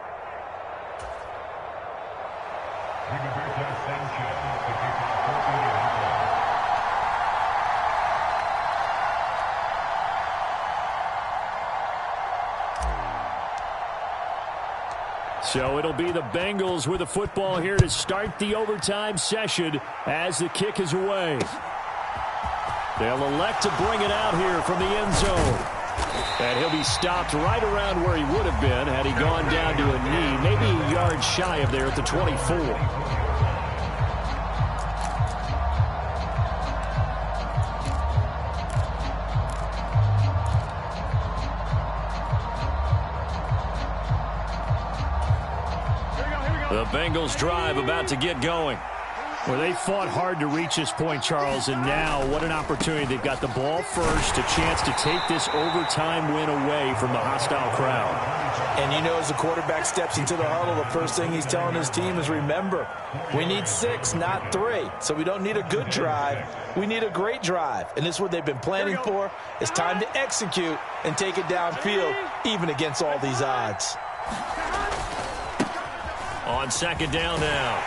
Speaker 6: So it'll be the Bengals with the football here to start the overtime session as the kick is away. They'll elect to bring it out here from the end zone. And he'll be stopped right around where he would have been had he gone down to a knee, maybe a yard shy of there at the 24. The Bengals drive about to get going. Well, they fought hard to reach this point, Charles, and now what an opportunity. They've got the ball first, a chance to take this overtime win away from the hostile crowd.
Speaker 3: And you know, as the quarterback steps into the huddle, the first thing he's telling his team is, remember, we need 6, not 3. So we don't need a good drive. We need a great drive. And this is what they've been planning for. It's time to execute and take it downfield, even against all these odds.
Speaker 6: On second down now,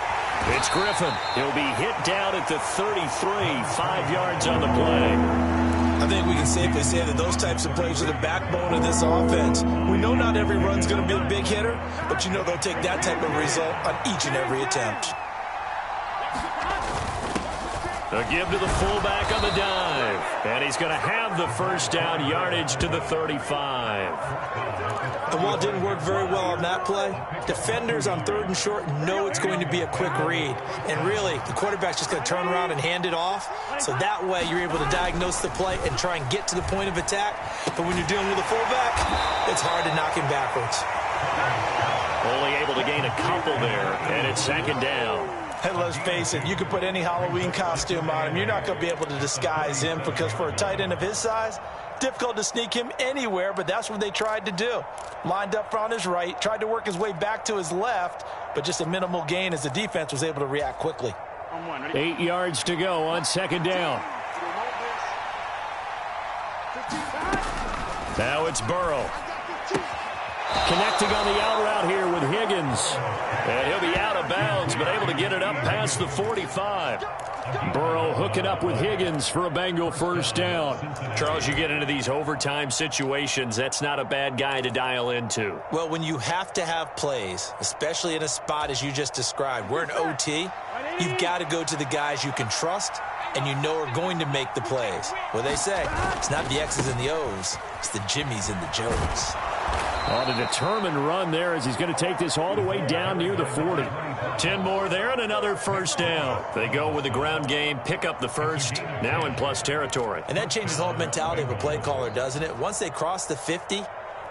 Speaker 6: it's Griffin. He'll be hit down at the 33, 5 yards on the play.
Speaker 2: I think we can safely say that those types of plays are the backbone of this offense. We know not every run's going to be a big hitter, but you know they'll take that type of result on each and every attempt.
Speaker 6: A give to the fullback on the dive. And he's going to have the first down, yardage to the 35.
Speaker 2: And while it didn't work very well on that play, defenders on 3rd and short know it's going to be a quick read. And really, the quarterback's just going to turn around and hand it off. So that way, you're able to diagnose the play and try and get to the point of attack. But when you're dealing with a fullback, it's hard to knock him backwards.
Speaker 6: Only able to gain a couple there, and it's second down.
Speaker 3: And let's face it, you can put any Halloween costume on him. You're not going to be able to disguise him, because for a tight end of his size, difficult to sneak him anywhere, but that's what they tried to do. Lined up on his right, tried to work his way back to his left, but just a minimal gain as the defense was able to react quickly.
Speaker 6: 8 yards to go on second down. Now it's Burrow. Connecting on the out route here with Higgins. And he'll be out of bounds, but able to get it up past the 45. Burrow hooking up with Higgins for a Bengal first down. Charles, you get into these overtime situations, that's not a bad guy to dial into.
Speaker 2: Well, when you have to have plays, especially in a spot as you just described, we're in OT, you've got to go to the guys you can trust and you know are going to make the plays. Well, they say, it's not the X's and the O's, it's the Jimmies and the Joes.
Speaker 6: On a determined run there as he's going to take this all the way down near the 40. 10 more there and another first down. They go with the ground game, pick up the first, now in plus territory.
Speaker 2: And that changes the whole mentality of a play caller, doesn't it? Once they cross the 50,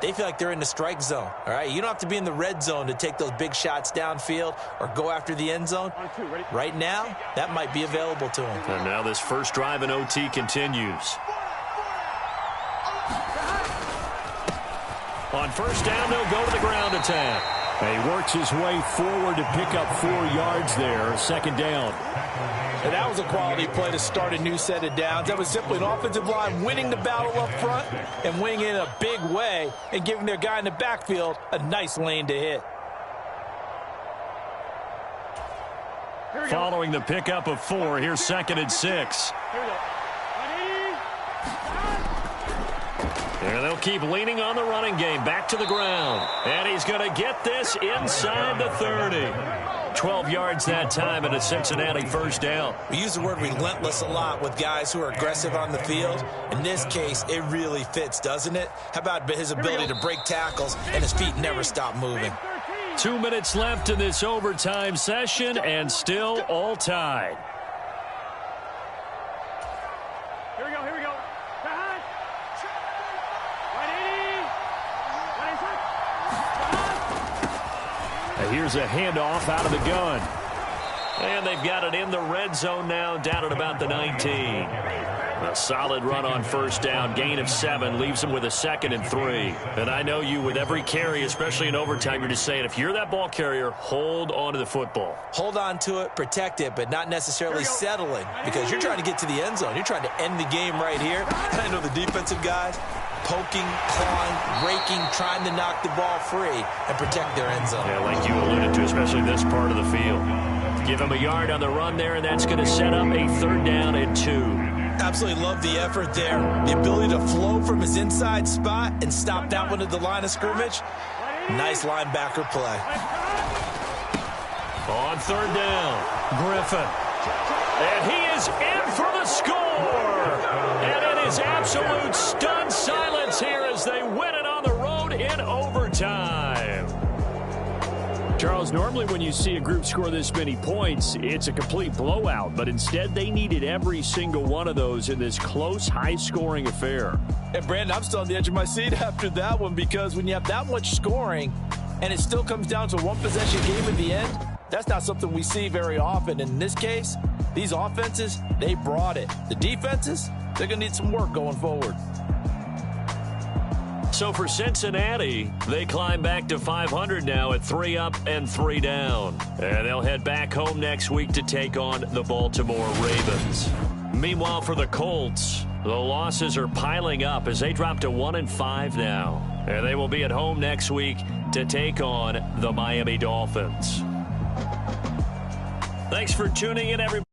Speaker 2: they feel like they're in the strike zone. All right, you don't have to be in the red zone to take those big shots downfield or go after the end zone. Right now, that might be available to them.
Speaker 6: And now this first drive in OT continues. On first down, they'll go to the ground attack. And he works his way forward to pick up 4 yards there, second down.
Speaker 3: And that was a quality play to start a new set of downs. That was simply an offensive line winning the battle up front and winning it in a big way and giving their guy in the backfield a nice lane to hit.
Speaker 6: Following the pickup of 4, here's second and 6. And they'll keep leaning on the running game. Back to the ground. And he's going to get this inside the 30. 12 yards that time and a Cincinnati first down.
Speaker 2: We use the word relentless a lot with guys who are aggressive on the field. In this case, it really fits, doesn't it? How about his ability to break tackles and his feet never stop moving?
Speaker 6: 2 minutes left in this overtime session and still all tied. Here's a handoff out of the gun. And they've got it in the red zone now, down at about the 19. A solid run on first down, gain of 7, leaves them with a 2nd and 3. And I know you, with every carry, especially in overtime, you're just saying, if you're that ball carrier, hold on to the football.
Speaker 2: Hold on to it, protect it, but not necessarily settling, because you're trying to get to the end zone. You're trying to end the game right here. And I know the defensive guys, poking, clawing, raking, trying to knock the ball free and protect their end zone.
Speaker 6: Yeah, like you alluded to, especially this part of the field. Give him a yard on the run there, and that's going to set up a 3rd down and 2.
Speaker 2: Absolutely love the effort there. The ability to flow from his inside spot and stop that one at the line of scrimmage. Nice linebacker play.
Speaker 6: On third down, Griffin. And he is in for the score. And it is absolute stunned silence here as they win it on the road in overtime. Charles, normally when you see a group score this many points, it's a complete blowout. But instead, they needed every single one of those in this close, high-scoring affair.
Speaker 3: And, Brandon, I'm still on the edge of my seat after that one because when you have that much scoring and it still comes down to a one-possession game at the end, that's not something we see very often. And in this case, these offenses, they brought it. The defenses, they're going to need some work going forward.
Speaker 6: So for Cincinnati, they climb back to 500 now at 3 up and 3 down. And they'll head back home next week to take on the Baltimore Ravens. Meanwhile, for the Colts, the losses are piling up as they drop to 1-5 now. And they will be at home next week to take on the Miami Dolphins. Thanks for tuning in, everybody.